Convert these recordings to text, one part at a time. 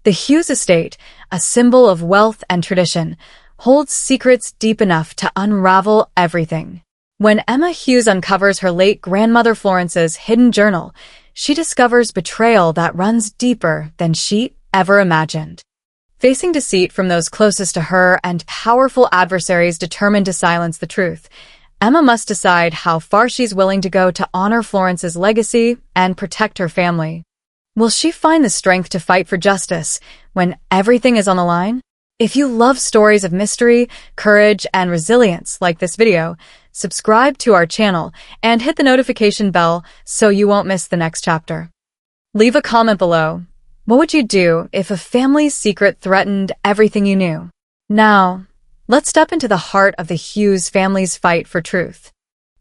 The Hughes estate, a symbol of wealth and tradition, holds secrets deep enough to unravel everything. When Emma Hughes uncovers her late grandmother Florence's hidden journal, she discovers betrayal that runs deeper than she ever imagined. Facing deceit from those closest to her and powerful adversaries determined to silence the truth, Emma must decide how far she's willing to go to honor Florence's legacy and protect her family. Will she find the strength to fight for justice when everything is on the line? If you love stories of mystery, courage, and resilience like this video, subscribe to our channel and hit the notification bell so you won't miss the next chapter. Leave a comment below. What would you do if a family's secret threatened everything you knew? Now, let's step into the heart of the Hughes family's fight for truth.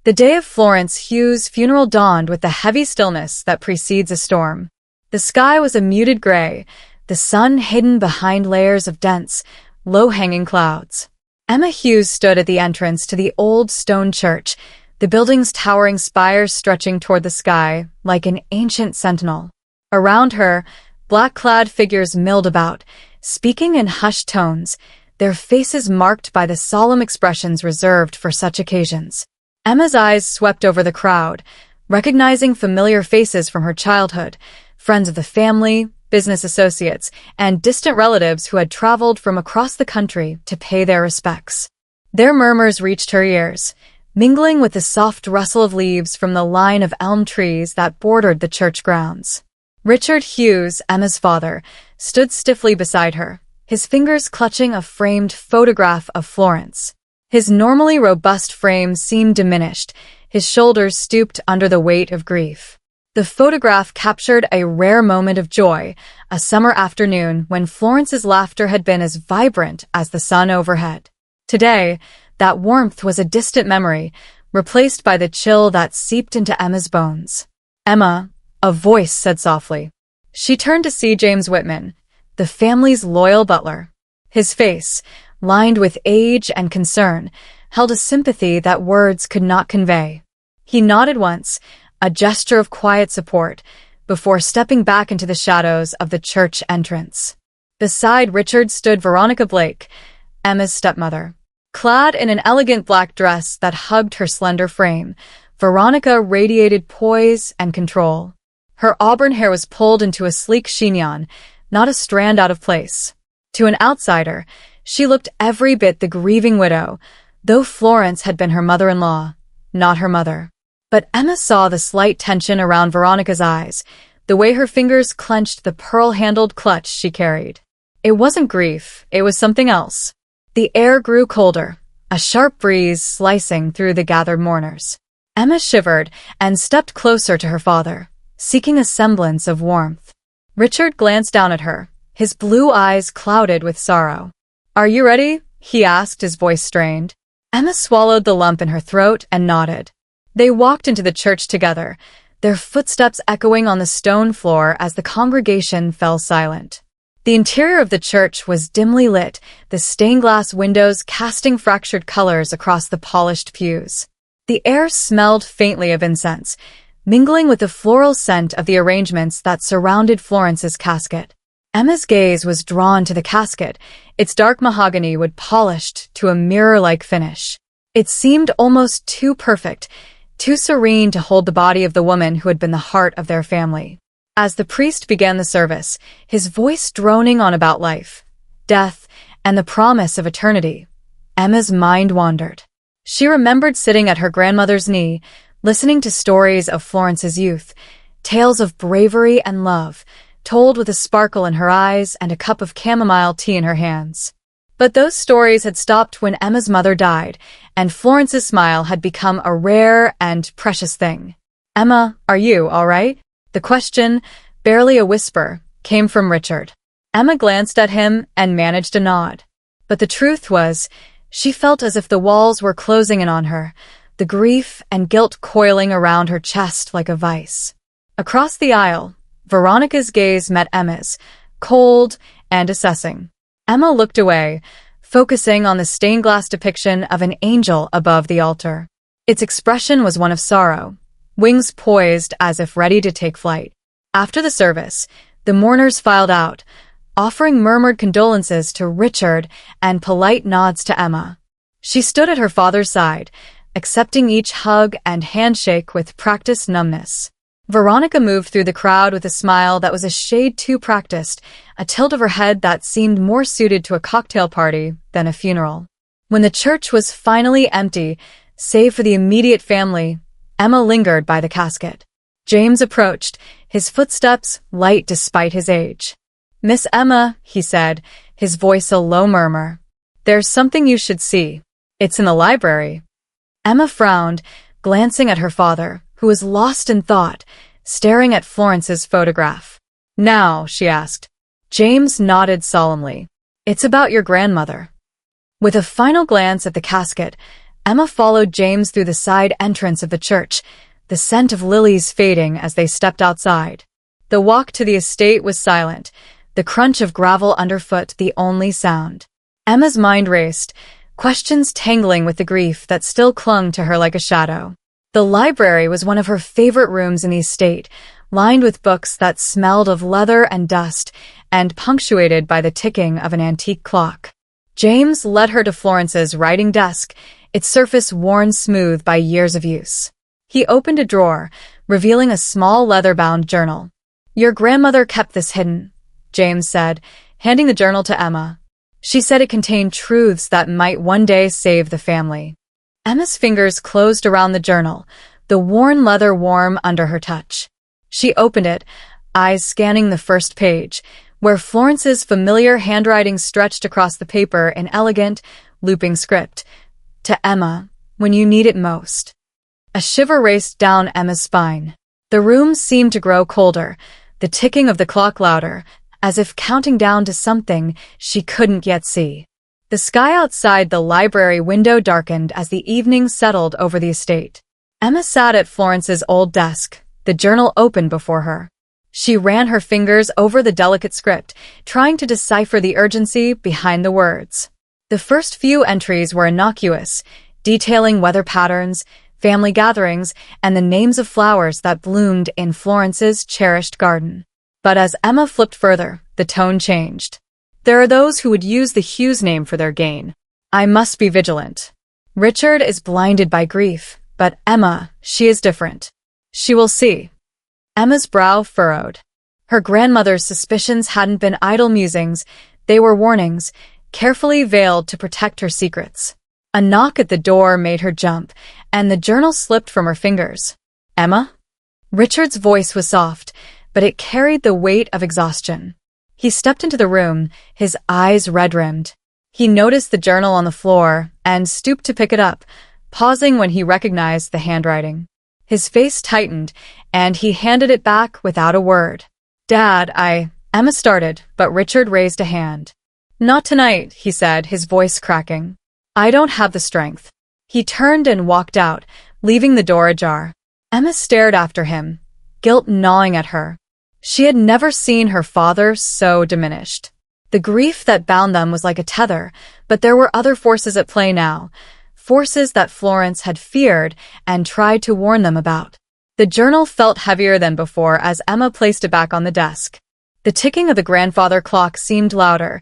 The day of Florence Hughes' funeral dawned with the heavy stillness that precedes a storm. The sky was a muted gray, the sun hidden behind layers of dense, low-hanging clouds. Emma Hughes stood at the entrance to the old stone church, the building's towering spires stretching toward the sky like an ancient sentinel. Around her, black-clad figures milled about, speaking in hushed tones, their faces marked by the solemn expressions reserved for such occasions. Emma's eyes swept over the crowd, recognizing familiar faces from her childhood, friends of the family, business associates, and distant relatives who had traveled from across the country to pay their respects. Their murmurs reached her ears, mingling with the soft rustle of leaves from the line of elm trees that bordered the church grounds. Richard Hughes, Emma's father, stood stiffly beside her, his fingers clutching a framed photograph of Florence. His normally robust frame seemed diminished, his shoulders stooped under the weight of grief. The photograph captured a rare moment of joy, a summer afternoon when Florence's laughter had been as vibrant as the sun overhead. Today, that warmth was a distant memory, replaced by the chill that seeped into Emma's bones. "Emma," a voice said softly. She turned to see James Whitman, the family's loyal butler. His face, lined with age and concern, held a sympathy that words could not convey. He nodded once, a gesture of quiet support, before stepping back into the shadows of the church entrance. Beside Richard stood Veronica Blake, Emma's stepmother. Clad in an elegant black dress that hugged her slender frame, Veronica radiated poise and control. Her auburn hair was pulled into a sleek chignon, not a strand out of place. To an outsider, she looked every bit the grieving widow, though Florence had been her mother-in-law, not her mother. But Emma saw the slight tension around Veronica's eyes, the way her fingers clenched the pearl-handled clutch she carried. It wasn't grief, it was something else. The air grew colder, a sharp breeze slicing through the gathered mourners. Emma shivered and stepped closer to her father, seeking a semblance of warmth. Richard glanced down at her, his blue eyes clouded with sorrow. "Are you ready?" he asked, his voice strained. Emma swallowed the lump in her throat and nodded. They walked into the church together, their footsteps echoing on the stone floor as the congregation fell silent. The interior of the church was dimly lit, the stained-glass windows casting fractured colors across the polished pews. The air smelled faintly of incense, mingling with the floral scent of the arrangements that surrounded Florence's casket. Emma's gaze was drawn to the casket, its dark mahogany wood polished to a mirror-like finish. It seemed almost too perfect, too serene to hold the body of the woman who had been the heart of their family. As the priest began the service, his voice droning on about life, death, and the promise of eternity, Emma's mind wandered. She remembered sitting at her grandmother's knee, listening to stories of Florence's youth, tales of bravery and love, told with a sparkle in her eyes and a cup of chamomile tea in her hands. But those stories had stopped when Emma's mother died, and Florence's smile had become a rare and precious thing. "Emma, are you all right?" The question, barely a whisper, came from Richard. Emma glanced at him and managed a nod. But the truth was, she felt as if the walls were closing in on her, the grief and guilt coiling around her chest like a vice. Across the aisle, Veronica's gaze met Emma's, cold and assessing. Emma looked away, focusing on the stained-glass depiction of an angel above the altar. Its expression was one of sorrow, wings poised as if ready to take flight. After the service, the mourners filed out, offering murmured condolences to Richard and polite nods to Emma. She stood at her father's side, accepting each hug and handshake with practiced numbness. Veronica moved through the crowd with a smile that was a shade too practiced, a tilt of her head that seemed more suited to a cocktail party than a funeral. When the church was finally empty, save for the immediate family, Emma lingered by the casket. James approached, his footsteps light despite his age. "Miss Emma," he said, his voice a low murmur. "There's something you should see. It's in the library." Emma frowned, glancing at her father, who was lost in thought, staring at Florence's photograph. "Now," she asked. James nodded solemnly. "It's about your grandmother." With a final glance at the casket, Emma followed James through the side entrance of the church, the scent of lilies fading as they stepped outside. The walk to the estate was silent, the crunch of gravel underfoot the only sound. Emma's mind raced, questions tangling with the grief that still clung to her like a shadow. The library was one of her favorite rooms in the estate, lined with books that smelled of leather and dust, and punctuated by the ticking of an antique clock. James led her to Florence's writing desk, its surface worn smooth by years of use. He opened a drawer, revealing a small leather-bound journal. "Your grandmother kept this hidden," James said, handing the journal to Emma. "She said it contained truths that might one day save the family." Emma's fingers closed around the journal, the worn leather warm under her touch. She opened it, eyes scanning the first page, where Florence's familiar handwriting stretched across the paper in elegant, looping script. "To Emma, when you need it most." A shiver raced down Emma's spine. The room seemed to grow colder, the ticking of the clock louder, as if counting down to something she couldn't yet see. The sky outside the library window darkened as the evening settled over the estate. Emma sat at Florence's old desk, the journal open before her. She ran her fingers over the delicate script, trying to decipher the urgency behind the words. The first few entries were innocuous, detailing weather patterns, family gatherings, and the names of flowers that bloomed in Florence's cherished garden. But as Emma flipped further, the tone changed. "There are those who would use the Hughes name for their gain. I must be vigilant. Richard is blinded by grief, but Emma, she is different. She will see." Emma's brow furrowed. Her grandmother's suspicions hadn't been idle musings, they were warnings, carefully veiled to protect her secrets. A knock at the door made her jump, and the journal slipped from her fingers. "Emma?" Richard's voice was soft, but it carried the weight of exhaustion. He stepped into the room, his eyes red-rimmed. He noticed the journal on the floor and stooped to pick it up, pausing when he recognized the handwriting. His face tightened, and he handed it back without a word. "Dad, Emma started, but Richard raised a hand. "Not tonight," he said, his voice cracking. "I don't have the strength." He turned and walked out, leaving the door ajar. Emma stared after him, guilt gnawing at her. She had never seen her father so diminished. The grief that bound them was like a tether, but there were other forces at play now, forces that Florence had feared and tried to warn them about. The journal felt heavier than before as Emma placed it back on the desk. The ticking of the grandfather clock seemed louder,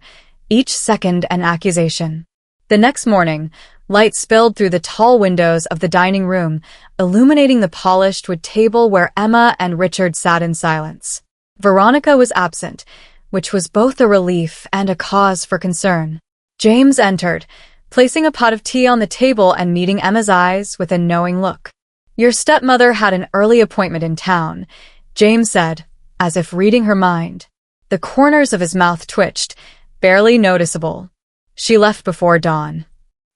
each second an accusation. The next morning, light spilled through the tall windows of the dining room, illuminating the polished wood table where Emma and Richard sat in silence. Veronica was absent, which was both a relief and a cause for concern. James entered, placing a pot of tea on the table and meeting Emma's eyes with a knowing look. "Your stepmother had an early appointment in town," James said, as if reading her mind. The corners of his mouth twitched, barely noticeable. "She left before dawn."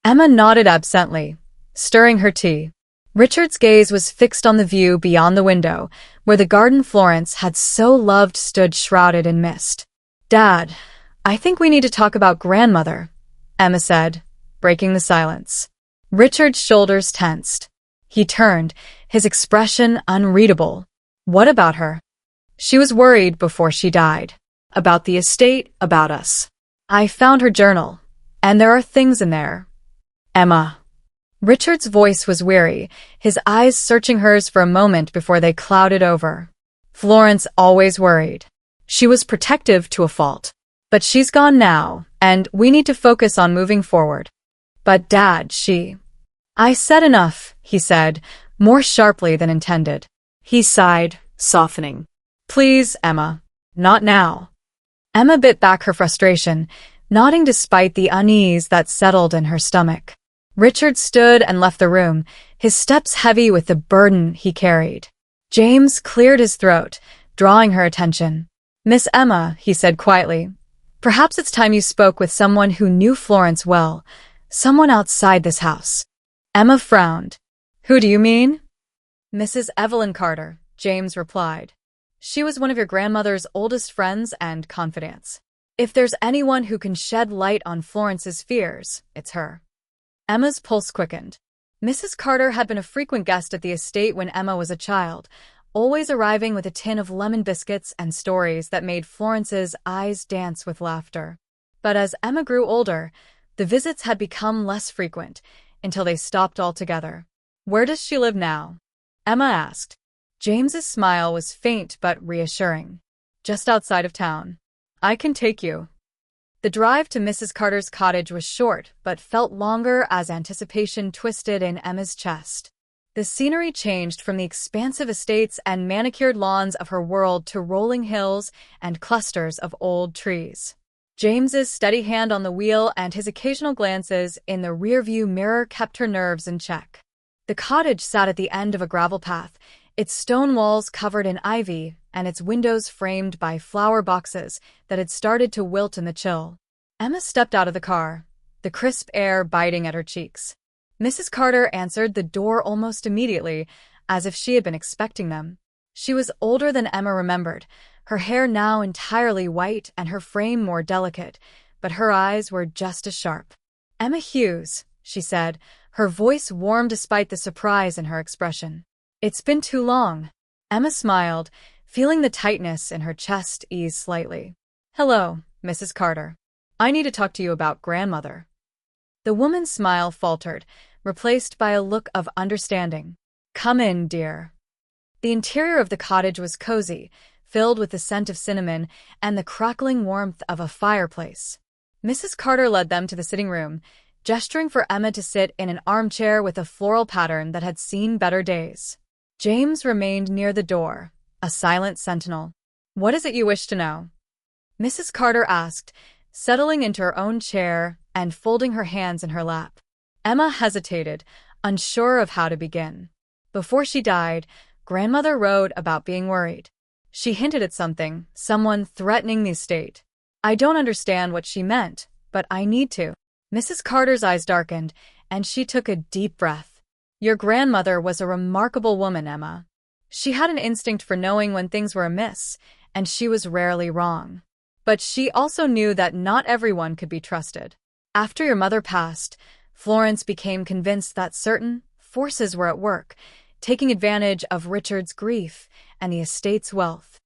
Emma nodded absently, stirring her tea. Richard's gaze was fixed on the view beyond the window, where the garden Florence had so loved stood shrouded in mist. "Dad, I think we need to talk about grandmother," Emma said, breaking the silence. Richard's shoulders tensed. He turned, his expression unreadable. "What about her?" "She was worried before she died. About the estate, about us. I found her journal, and there are things in there." "Emma." Richard's voice was weary, his eyes searching hers for a moment before they clouded over. "Florence always worried. She was protective to a fault. But she's gone now, and we need to focus on moving forward. But Dad, I said enough, he said, more sharply than intended. He sighed, softening. Please, Emma. Not now. Emma bit back her frustration, nodding despite the unease that settled in her stomach. Richard stood and left the room, his steps heavy with the burden he carried. James cleared his throat, drawing her attention. Miss Emma, he said quietly, perhaps it's time you spoke with someone who knew Florence well, someone outside this house. Emma frowned. Who do you mean? Mrs. Evelyn Carter, James replied. She was one of your grandmother's oldest friends and confidants. If there's anyone who can shed light on Florence's fears, it's her. Emma's pulse quickened. Mrs. Carter had been a frequent guest at the estate when Emma was a child, always arriving with a tin of lemon biscuits and stories that made Florence's eyes dance with laughter. But as Emma grew older, the visits had become less frequent, until they stopped altogether. Where does she live now? Emma asked. James's smile was faint but reassuring. Just outside of town. I can take you. The drive to Mrs. Carter's cottage was short, but felt longer as anticipation twisted in Emma's chest. The scenery changed from the expansive estates and manicured lawns of her world to rolling hills and clusters of old trees. James's steady hand on the wheel and his occasional glances in the rearview mirror kept her nerves in check. The cottage sat at the end of a gravel path, its stone walls covered in ivy and its windows framed by flower boxes that had started to wilt in the chill. Emma stepped out of the car, the crisp air biting at her cheeks. Mrs. Carter answered the door almost immediately, as if she had been expecting them. She was older than Emma remembered, her hair now entirely white and her frame more delicate, but her eyes were just as sharp. Emma Hughes, she said, her voice warm despite the surprise in her expression. It's been too long. Emma smiled, feeling the tightness in her chest ease slightly. Hello, Mrs. Carter. I need to talk to you about grandmother. The woman's smile faltered, replaced by a look of understanding. Come in, dear. The interior of the cottage was cozy, filled with the scent of cinnamon and the crackling warmth of a fireplace. Mrs. Carter led them to the sitting room, gesturing for Emma to sit in an armchair with a floral pattern that had seen better days. James remained near the door, a silent sentinel. What is it you wish to know? Mrs. Carter asked, settling into her own chair and folding her hands in her lap. Emma hesitated, unsure of how to begin. Before she died, grandmother wrote about being worried. She hinted at something, someone threatening the estate. I don't understand what she meant, but I need to. Mrs. Carter's eyes darkened, and she took a deep breath. Your grandmother was a remarkable woman, Emma. She had an instinct for knowing when things were amiss, and she was rarely wrong. But she also knew that not everyone could be trusted. After your mother passed, Florence became convinced that certain forces were at work, taking advantage of Richard's grief and the estate's wealth.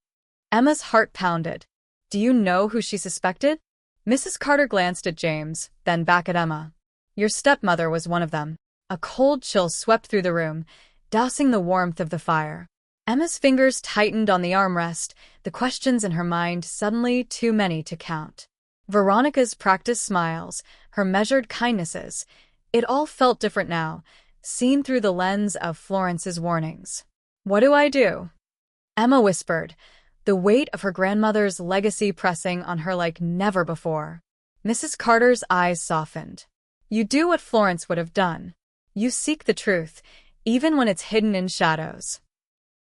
Emma's heart pounded. Do you know who she suspected? Mrs. Carter glanced at James, then back at Emma. Your stepmother was one of them. A cold chill swept through the room, dousing the warmth of the fire. Emma's fingers tightened on the armrest, the questions in her mind suddenly too many to count. Veronica's practiced smiles, her measured kindnesses, it all felt different now, seen through the lens of Florence's warnings. What do I do? Emma whispered, the weight of her grandmother's legacy pressing on her like never before. Mrs. Carter's eyes softened. You do what Florence would have done. You seek the truth, even when it's hidden in shadows.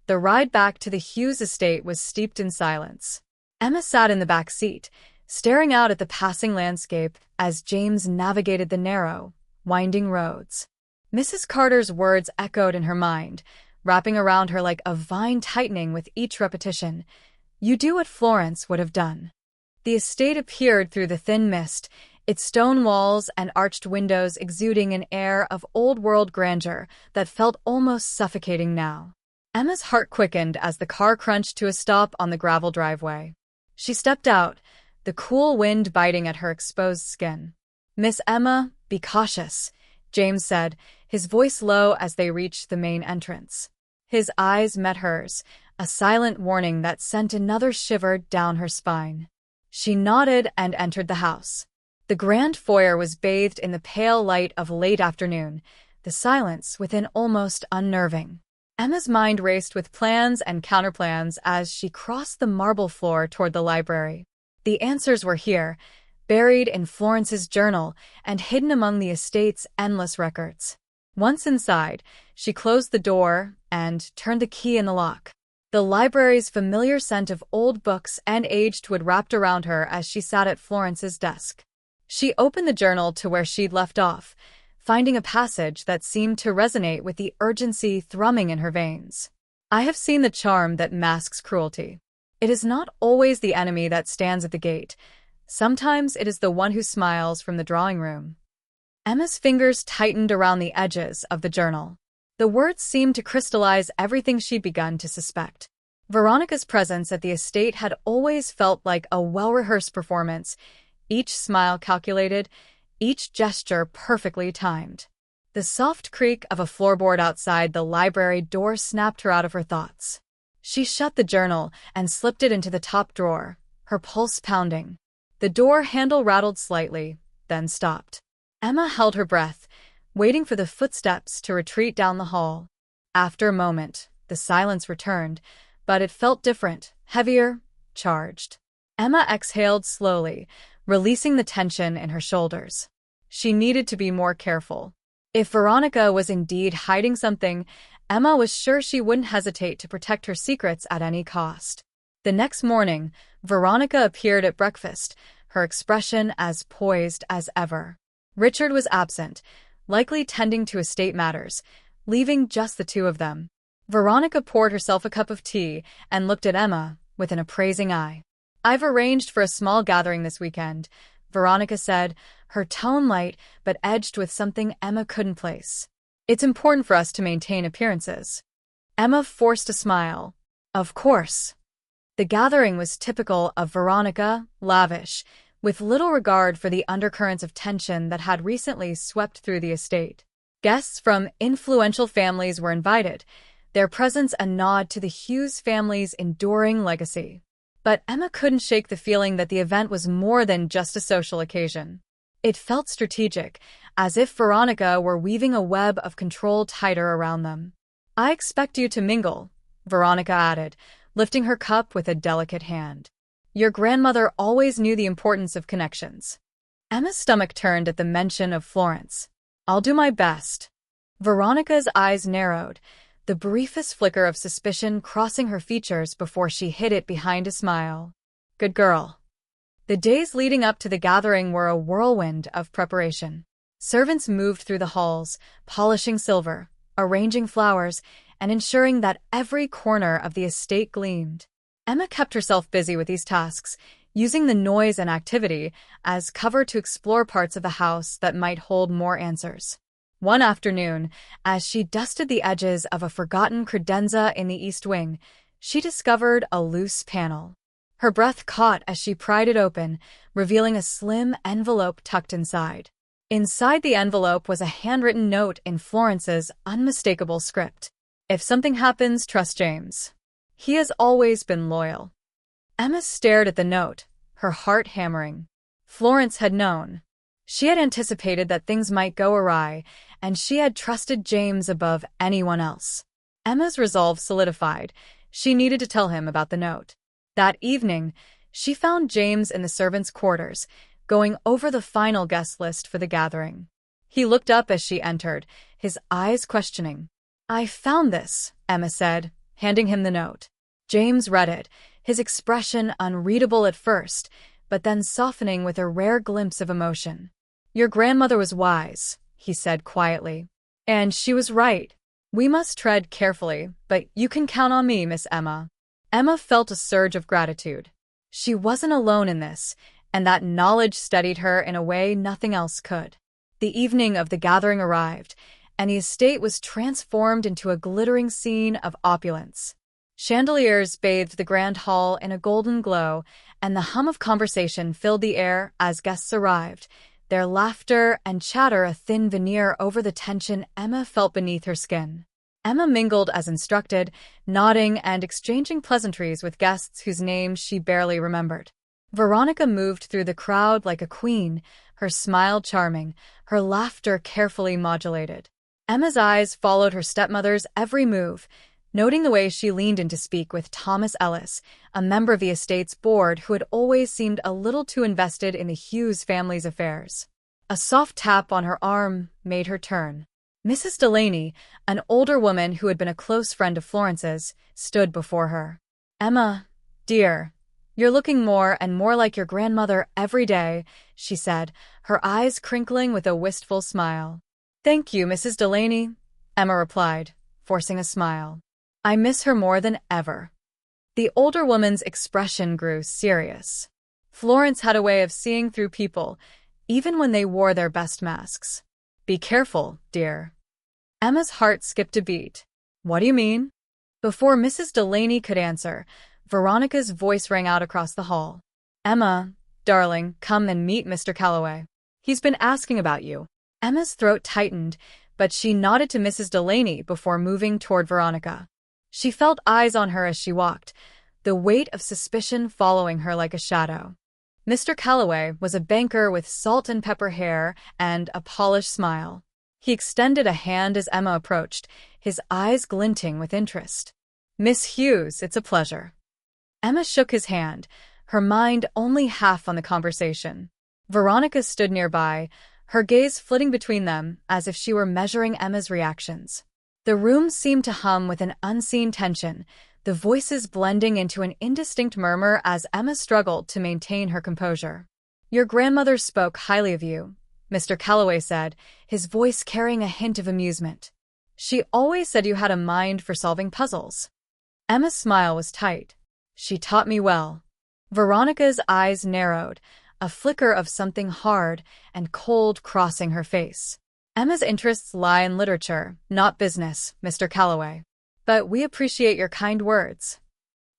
The ride back to the Hughes estate was steeped in silence. Emma sat in the back seat, staring out at the passing landscape as James navigated the narrow, winding roads. Mrs. Carter's words echoed in her mind, wrapping around her like a vine tightening with each repetition. You do what Florence would have done. The estate appeared through the thin mist, its stone walls and arched windows exuding an air of old-world grandeur that felt almost suffocating now. Emma's heart quickened as the car crunched to a stop on the gravel driveway. She stepped out, the cool wind biting at her exposed skin. Miss Emma, be cautious, James said, his voice low as they reached the main entrance. His eyes met hers, a silent warning that sent another shiver down her spine. She nodded and entered the house. The grand foyer was bathed in the pale light of late afternoon, the silence within almost unnerving. Emma's mind raced with plans and counterplans as she crossed the marble floor toward the library. The answers were here, buried in Florence's journal and hidden among the estate's endless records. Once inside, she closed the door and turned the key in the lock. The library's familiar scent of old books and aged wood wrapped around her as she sat at Florence's desk. She opened the journal to where she'd left off, finding a passage that seemed to resonate with the urgency thrumming in her veins. I have seen the charm that masks cruelty. It is not always the enemy that stands at the gate. Sometimes it is the one who smiles from the drawing room. Emma's fingers tightened around the edges of the journal. The words seemed to crystallize everything she'd begun to suspect. Veronica's presence at the estate had always felt like a well-rehearsed performance, each smile calculated, each gesture perfectly timed. The soft creak of a floorboard outside the library door snapped her out of her thoughts. She shut the journal and slipped it into the top drawer, her pulse pounding. The door handle rattled slightly, then stopped. Emma held her breath, waiting for the footsteps to retreat down the hall. After a moment, the silence returned, but it felt different, heavier, charged. Emma exhaled slowly, releasing the tension in her shoulders. She needed to be more careful. If Veronica was indeed hiding something, Emma was sure she wouldn't hesitate to protect her secrets at any cost. The next morning, Veronica appeared at breakfast, her expression as poised as ever. Richard was absent, likely tending to estate matters, leaving just the two of them. Veronica poured herself a cup of tea and looked at Emma with an appraising eye. "I've arranged for a small gathering this weekend," Veronica said, her tone light but edged with something Emma couldn't place. "It's important for us to maintain appearances." Emma forced a smile. Of course. The gathering was typical of Veronica, lavish, with little regard for the undercurrents of tension that had recently swept through the estate. Guests from influential families were invited, their presence a nod to the Hughes family's enduring legacy. But Emma couldn't shake the feeling that the event was more than just a social occasion. It felt strategic, as if Veronica were weaving a web of control tighter around them. "I expect you to mingle," Veronica added, lifting her cup with a delicate hand. "Your grandmother always knew the importance of connections." Emma's stomach turned at the mention of Florence. "I'll do my best." Veronica's eyes narrowed, the briefest flicker of suspicion crossing her features before she hid it behind a smile. "Good girl." The days leading up to the gathering were a whirlwind of preparation. Servants moved through the halls, polishing silver, arranging flowers, and ensuring that every corner of the estate gleamed. Emma kept herself busy with these tasks, using the noise and activity as cover to explore parts of the house that might hold more answers. One afternoon, as she dusted the edges of a forgotten credenza in the East Wing, she discovered a loose panel. Her breath caught as she pried it open, revealing a slim envelope tucked inside. Inside the envelope was a handwritten note in Florence's unmistakable script. "If something happens, trust James. He has always been loyal." Emma stared at the note, her heart hammering. Florence had known. She had anticipated that things might go awry, and she had trusted James above anyone else. Emma's resolve solidified. She needed to tell him about the note. That evening, she found James in the servants' quarters, going over the final guest list for the gathering. He looked up as she entered, his eyes questioning. "I found this," Emma said, handing him the note. James read it, his expression unreadable at first, but then softening with a rare glimpse of emotion. "Your grandmother was wise," he said quietly. "And she was right. We must tread carefully, but you can count on me, Miss Emma." Emma felt a surge of gratitude. She wasn't alone in this, and that knowledge steadied her in a way nothing else could. The evening of the gathering arrived, and the estate was transformed into a glittering scene of opulence. Chandeliers bathed the grand hall in a golden glow, and the hum of conversation filled the air as guests arrived, their laughter and chatter a thin veneer over the tension Emma felt beneath her skin. Emma mingled as instructed, nodding and exchanging pleasantries with guests whose names she barely remembered. Veronica moved through the crowd like a queen, her smile charming, her laughter carefully modulated. Emma's eyes followed her stepmother's every move, noting the way she leaned in to speak with Thomas Ellis, a member of the estate's board who had always seemed a little too invested in the Hughes family's affairs. A soft tap on her arm made her turn. Mrs. Delaney, an older woman who had been a close friend of Florence's, stood before her. "Emma, dear, you're looking more and more like your grandmother every day," she said, her eyes crinkling with a wistful smile. "Thank you, Mrs. Delaney," Emma replied, forcing a smile. "I miss her more than ever." The older woman's expression grew serious. Florence had a way of seeing through people, even when they wore their best masks. "Be careful, dear." Emma's heart skipped a beat. "What do you mean?" Before Mrs. Delaney could answer, Veronica's voice rang out across the hall. "Emma, darling, come and meet Mr. Calloway. He's been asking about you." Emma's throat tightened, but she nodded to Mrs. Delaney before moving toward Veronica. She felt eyes on her as she walked, the weight of suspicion following her like a shadow. Mr. Calloway was a banker with salt and pepper hair and a polished smile. He extended a hand as Emma approached, his eyes glinting with interest. "Miss Hughes, it's a pleasure." Emma shook his hand, her mind only half on the conversation. Veronica stood nearby, her gaze flitting between them as if she were measuring Emma's reactions. The room seemed to hum with an unseen tension, the voices blending into an indistinct murmur as Emma struggled to maintain her composure. "Your grandmother spoke highly of you," Mr. Calloway said, his voice carrying a hint of amusement. "She always said you had a mind for solving puzzles." Emma's smile was tight. "She taught me well." Veronica's eyes narrowed, a flicker of something hard and cold crossing her face. "Emma's interests lie in literature, not business, Mr. Calloway. But we appreciate your kind words."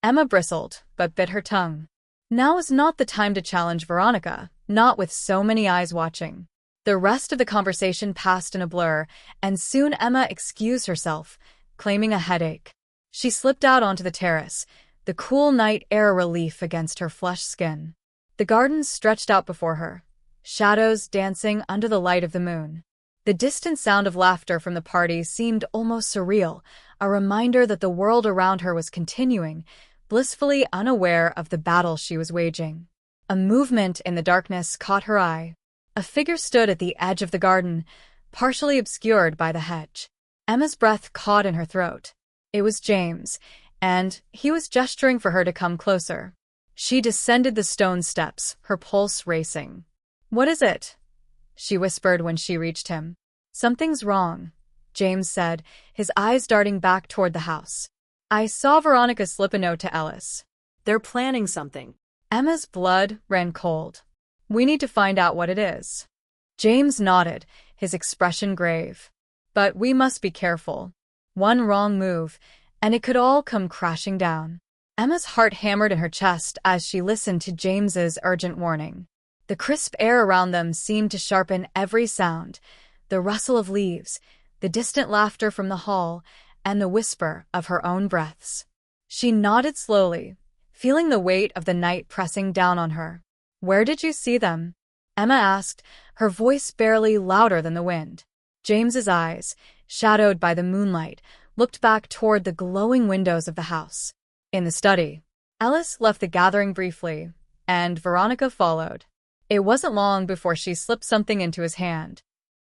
Emma bristled, but bit her tongue. Now was not the time to challenge Veronica, not with so many eyes watching. The rest of the conversation passed in a blur, and soon Emma excused herself, claiming a headache. She slipped out onto the terrace, the cool night air a relief against her flushed skin. The gardens stretched out before her, shadows dancing under the light of the moon. The distant sound of laughter from the party seemed almost surreal, a reminder that the world around her was continuing, blissfully unaware of the battle she was waging. A movement in the darkness caught her eye. A figure stood at the edge of the garden, partially obscured by the hedge. Emma's breath caught in her throat. It was James, and he was gesturing for her to come closer. She descended the stone steps, her pulse racing. "What is it?" she whispered when she reached him. "Something's wrong," James said, his eyes darting back toward the house. "I saw Veronica slip a note to Ellis. They're planning something." Emma's blood ran cold. "We need to find out what it is." James nodded, his expression grave. "But we must be careful. One wrong move, and it could all come crashing down." Emma's heart hammered in her chest as she listened to James's urgent warning. The crisp air around them seemed to sharpen every sound, the rustle of leaves, the distant laughter from the hall, and the whisper of her own breaths. She nodded slowly, feeling the weight of the night pressing down on her. "Where did you see them?" Emma asked, her voice barely louder than the wind. James's eyes, shadowed by the moonlight, looked back toward the glowing windows of the house. "In the study." Ellis left the gathering briefly, and Veronica followed. It wasn't long before she slipped something into his hand.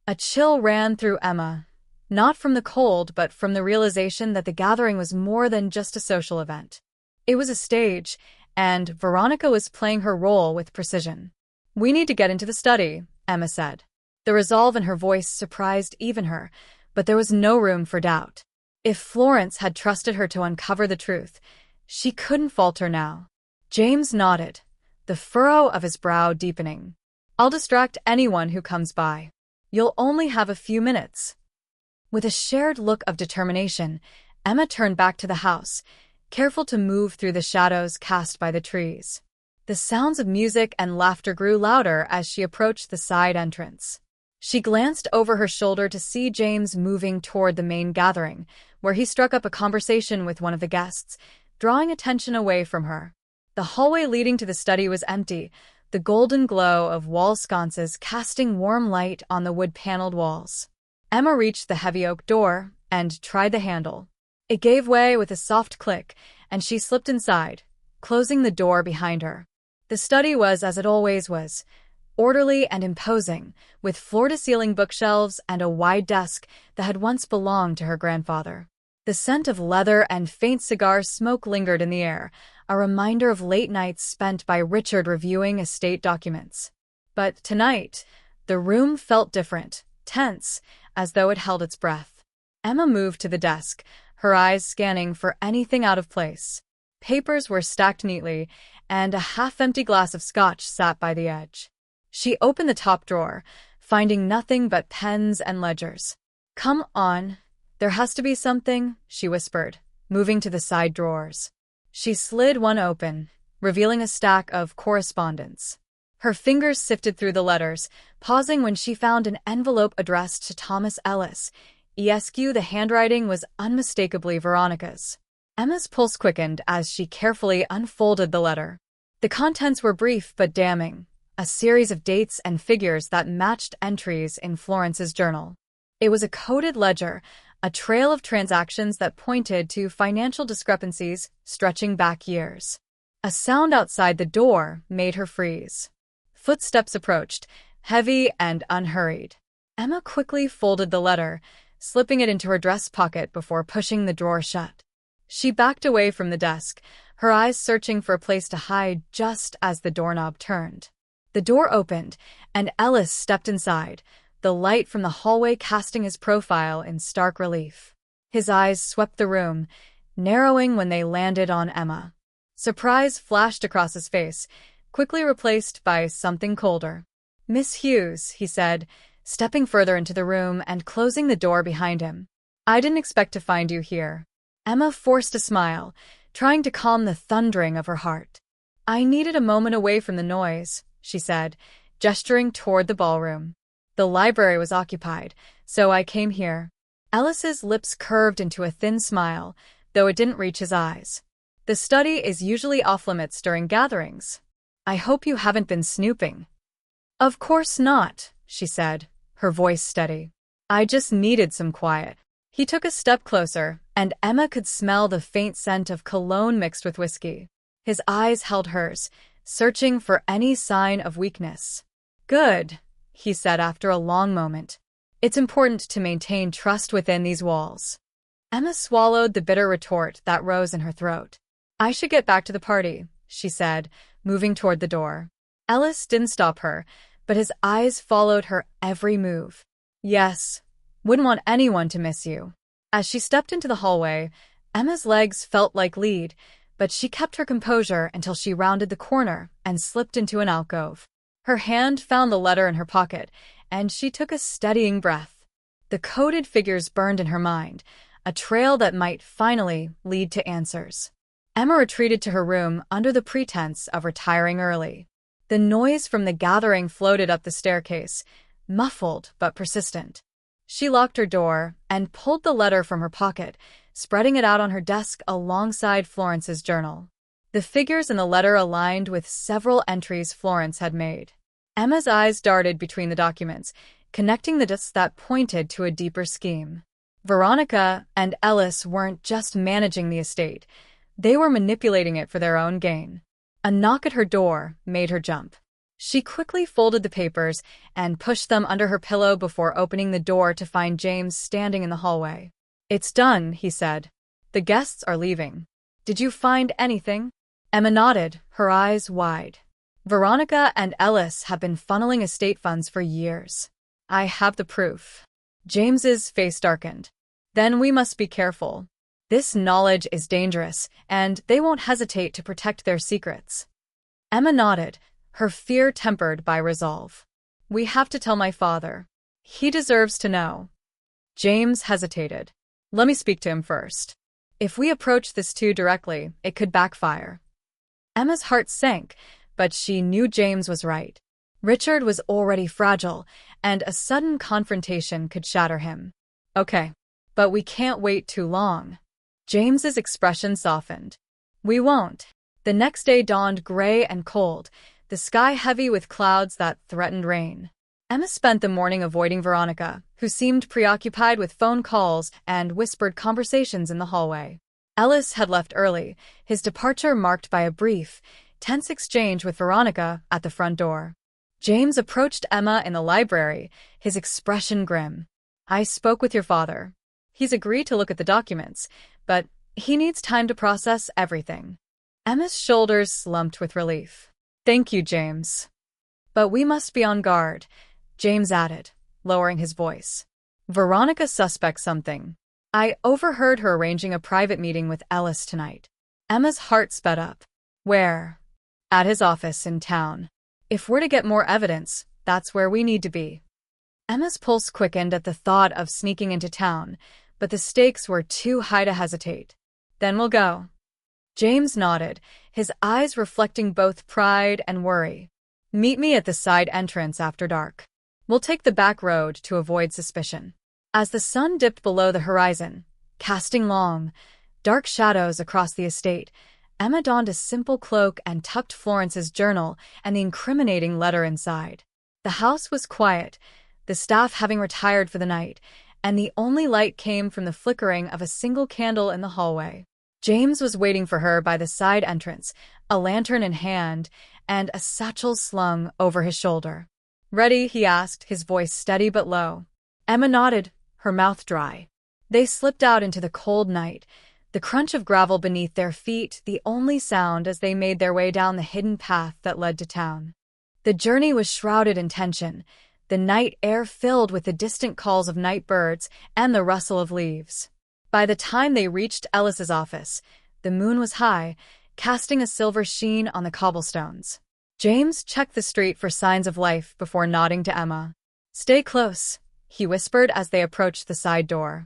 A chill ran through Emma, not from the cold but from the realization that the gathering was more than just a social event. It was a stage, and Veronica was playing her role with precision. "We need to get into the study," Emma said. The resolve in her voice surprised even her, but there was no room for doubt. If Florence had trusted her to uncover the truth, she couldn't falter now. James nodded, the furrow of his brow deepening. "I'll distract anyone who comes by. You'll only have a few minutes." With a shared look of determination, Emma turned back to the house, careful to move through the shadows cast by the trees. The sounds of music and laughter grew louder as she approached the side entrance. She glanced over her shoulder to see James moving toward the main gathering, where he struck up a conversation with one of the guests, drawing attention away from her. The hallway leading to the study was empty, the golden glow of wall sconces casting warm light on the wood-paneled walls. Emma reached the heavy oak door and tried the handle. It gave way with a soft click, and she slipped inside, closing the door behind her. The study was as it always was, orderly and imposing, with floor-to-ceiling bookshelves and a wide desk that had once belonged to her grandfather. The scent of leather and faint cigar smoke lingered in the air, a reminder of late nights spent by Richard reviewing estate documents. But tonight, the room felt different, tense, as though it held its breath. Emma moved to the desk, her eyes scanning for anything out of place. Papers were stacked neatly, and a half-empty glass of scotch sat by the edge. She opened the top drawer, finding nothing but pens and ledgers. "Come on. There has to be something," she whispered, moving to the side drawers. She slid one open, revealing a stack of correspondence. Her fingers sifted through the letters, pausing when she found an envelope addressed to Thomas Ellis. Esq. The handwriting was unmistakably Veronica's. Emma's pulse quickened as she carefully unfolded the letter. The contents were brief but damning, a series of dates and figures that matched entries in Florence's journal. It was a coded ledger, a trail of transactions that pointed to financial discrepancies stretching back years. A sound outside the door made her freeze. Footsteps approached, heavy and unhurried. Emma quickly folded the letter, slipping it into her dress pocket before pushing the drawer shut. She backed away from the desk, her eyes searching for a place to hide just as the doorknob turned. The door opened, and Ellis stepped inside, the light from the hallway casting his profile in stark relief. His eyes swept the room, narrowing when they landed on Emma. Surprise flashed across his face, quickly replaced by something colder. "Miss Hughes," he said, stepping further into the room and closing the door behind him. "I didn't expect to find you here." Emma forced a smile, trying to calm the thundering of her heart. "I needed a moment away from the noise," she said, gesturing toward the ballroom. "The library was occupied, so I came here." Ellis's lips curved into a thin smile, though it didn't reach his eyes. "The study is usually off-limits during gatherings. I hope you haven't been snooping." "Of course not," she said, her voice steady. "I just needed some quiet." He took a step closer, and Emma could smell the faint scent of cologne mixed with whiskey. His eyes held hers, searching for any sign of weakness. "Good," he said after a long moment. "It's important to maintain trust within these walls." Emma swallowed the bitter retort that rose in her throat. "I should get back to the party," she said, moving toward the door. Ellis didn't stop her, but his eyes followed her every move. "Yes, wouldn't want anyone to miss you." As she stepped into the hallway, Emma's legs felt like lead, but she kept her composure until she rounded the corner and slipped into an alcove. Her hand found the letter in her pocket, and she took a steadying breath. The coded figures burned in her mind, a trail that might finally lead to answers. Emma retreated to her room under the pretense of retiring early. The noise from the gathering floated up the staircase, muffled but persistent. She locked her door and pulled the letter from her pocket, spreading it out on her desk alongside Florence's journal. The figures in the letter aligned with several entries Florence had made. Emma's eyes darted between the documents, connecting the dots that pointed to a deeper scheme. Veronica and Ellis weren't just managing the estate, they were manipulating it for their own gain. A knock at her door made her jump. She quickly folded the papers and pushed them under her pillow before opening the door to find James standing in the hallway. "It's done," he said. "The guests are leaving. Did you find anything?" Emma nodded, her eyes wide. "Veronica and Ellis have been funneling estate funds for years. I have the proof." James's face darkened. "Then we must be careful. This knowledge is dangerous, and they won't hesitate to protect their secrets." Emma nodded, her fear tempered by resolve. "We have to tell my father. He deserves to know." James hesitated. "Let me speak to him first. If we approach this too directly, it could backfire." Emma's heart sank, but she knew James was right. Richard was already fragile, and a sudden confrontation could shatter him. "Okay, but we can't wait too long." James's expression softened. "We won't. The next day dawned gray and cold, the sky heavy with clouds that threatened rain. Emma spent the morning avoiding Veronica, who seemed preoccupied with phone calls and whispered conversations in the hallway. Ellis had left early, his departure marked by a brief, tense exchange with Veronica at the front door. James approached Emma in the library, his expression grim. "I spoke with your father. He's agreed to look at the documents, but he needs time to process everything." Emma's shoulders slumped with relief. "Thank you, James. But we must be on guard," James added, lowering his voice. "Veronica suspects something. I overheard her arranging a private meeting with Ellis tonight." Emma's heart sped up. "Where?" "At his office in town. If we're to get more evidence, that's where we need to be." Emma's pulse quickened at the thought of sneaking into town, but the stakes were too high to hesitate. "Then we'll go." James nodded, his eyes reflecting both pride and worry. "Meet me at the side entrance after dark. We'll take the back road to avoid suspicion." As the sun dipped below the horizon, casting long, dark shadows across the estate, Emma donned a simple cloak and tucked Florence's journal and the incriminating letter inside. The house was quiet, the staff having retired for the night, and the only light came from the flickering of a single candle in the hallway. James was waiting for her by the side entrance, a lantern in hand and a satchel slung over his shoulder. "Ready?" he asked, his voice steady but low. Emma nodded, her mouth dry. They slipped out into the cold night, the crunch of gravel beneath their feet the only sound as they made their way down the hidden path that led to town. The journey was shrouded in tension, the night air filled with the distant calls of night birds and the rustle of leaves. By the time they reached Ellis's office, the moon was high, casting a silver sheen on the cobblestones. James checked the street for signs of life before nodding to Emma. "Stay close," he whispered as they approached the side door.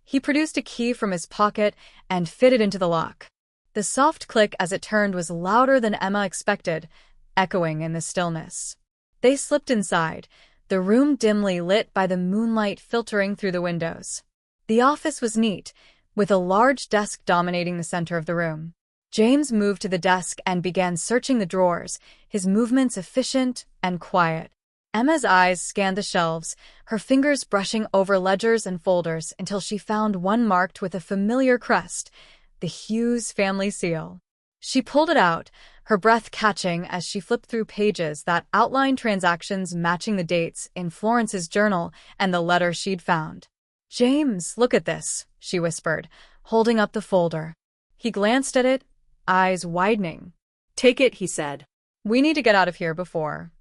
He produced a key from his pocket and fitted into the lock. The soft click as it turned was louder than Emma expected, echoing in the stillness. They slipped inside, the room dimly lit by the moonlight filtering through the windows. The office was neat, with a large desk dominating the center of the room. James moved to the desk and began searching the drawers, his movements efficient and quiet. Emma's eyes scanned the shelves, her fingers brushing over ledgers and folders until she found one marked with a familiar crest, the Hughes family seal. She pulled it out, her breath catching as she flipped through pages that outlined transactions matching the dates in Florence's journal and the letter she'd found. "James, look at this," she whispered, holding up the folder. He glanced at it, eyes widening. "Take it," he said. "We need to get out of here before."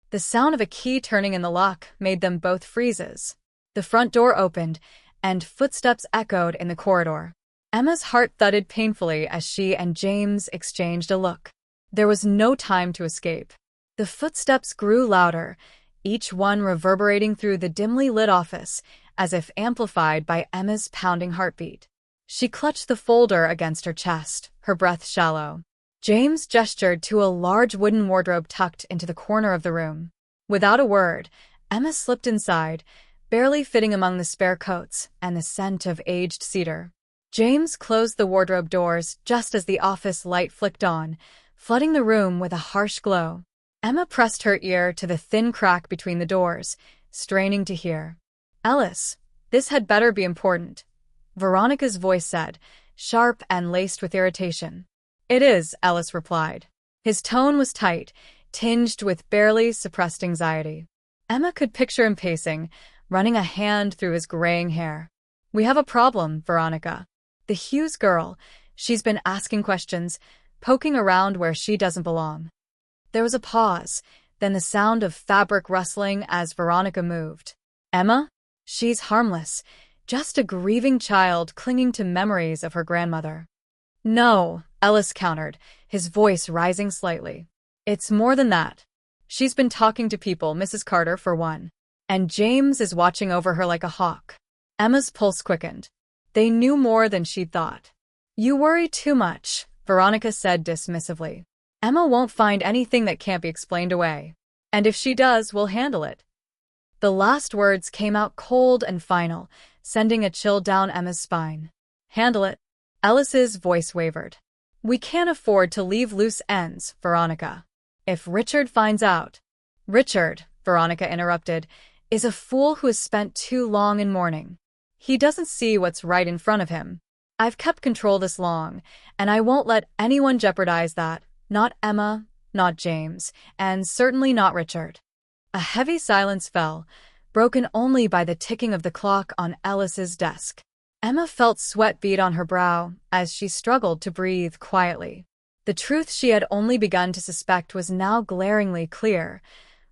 The sound of a key turning in the lock made them both freezes. The front door opened, and footsteps echoed in the corridor. Emma's heart thudded painfully as she and James exchanged a look. There was no time to escape. The footsteps grew louder, each one reverberating through the dimly lit office, as if amplified by Emma's pounding heartbeat. She clutched the folder against her chest, her breath shallow. James gestured to a large wooden wardrobe tucked into the corner of the room. Without a word, Emma slipped inside, barely fitting among the spare coats and the scent of aged cedar. James closed the wardrobe doors just as the office light flicked on, flooding the room with a harsh glow. Emma pressed her ear to the thin crack between the doors, straining to hear. "Ellis, this had better be important," Veronica's voice said, sharp and laced with irritation. "It is," Ellis replied. His tone was tight, tinged with barely suppressed anxiety. Emma could picture him pacing, running a hand through his graying hair. "We have a problem, Veronica. The Hughes girl, she's been asking questions, poking around where she doesn't belong." There was a pause, then the sound of fabric rustling as Veronica moved. "Emma? She's harmless, just a grieving child clinging to memories of her grandmother." "No," Ellis countered, his voice rising slightly. "It's more than that. She's been talking to people, Mrs. Carter for one. And James is watching over her like a hawk." Emma's pulse quickened. They knew more than she'd thought. "You worry too much," Veronica said dismissively. "Emma won't find anything that can't be explained away. And if she does, we'll handle it." The last words came out cold and final, sending a chill down Emma's spine. "Handle it?" Ellis's voice wavered. We can't afford to leave loose ends, Veronica. If Richard finds out— Richard, Veronica interrupted, is a fool who has spent too long in mourning. He doesn't see what's right in front of him. I've kept control this long, and I won't let anyone jeopardize that. Not Emma, not James, and certainly not Richard. A heavy silence fell, broken only by the ticking of the clock on Ellis's desk. Emma felt sweat bead on her brow as she struggled to breathe quietly. The truth she had only begun to suspect was now glaringly clear.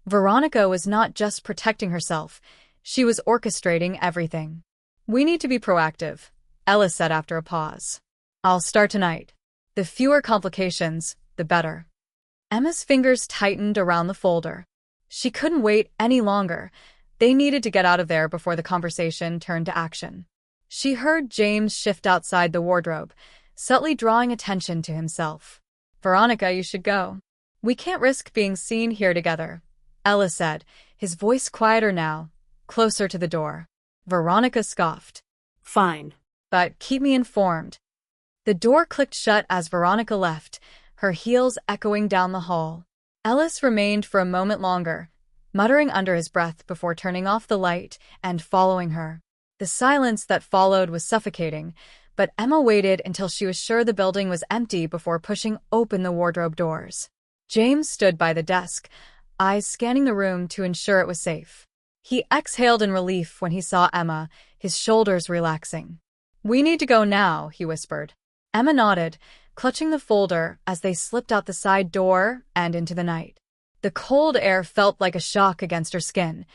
Veronica was not just protecting herself, she was orchestrating everything. We need to be proactive, Ellis said after a pause. I'll start tonight. The fewer complications, the better. Emma's fingers tightened around the folder. She couldn't wait any longer. They needed to get out of there before the conversation turned to action. She heard James shift outside the wardrobe, subtly drawing attention to himself. Veronica, you should go. We can't risk being seen here together, Ellis said, his voice quieter now, closer to the door. Veronica scoffed. Fine. But keep me informed. The door clicked shut as Veronica left, her heels echoing down the hall. Ellis remained for a moment longer, muttering under his breath before turning off the light and following her. The silence that followed was suffocating, but Emma waited until she was sure the building was empty before pushing open the wardrobe doors. James stood by the desk, eyes scanning the room to ensure it was safe. He exhaled in relief when he saw Emma, his shoulders relaxing. We need to go now, he whispered. Emma nodded, clutching the folder as they slipped out the side door and into the night. The cold air felt like a shock against her skin,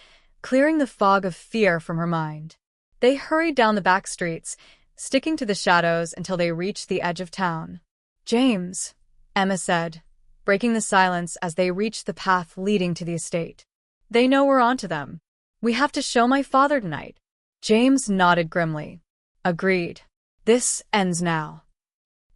clearing the fog of fear from her mind. They hurried down the back streets, sticking to the shadows until they reached the edge of town. James, Emma said, breaking the silence as they reached the path leading to the estate. They know we're onto them. We have to show my father tonight. James nodded grimly. Agreed. This ends now.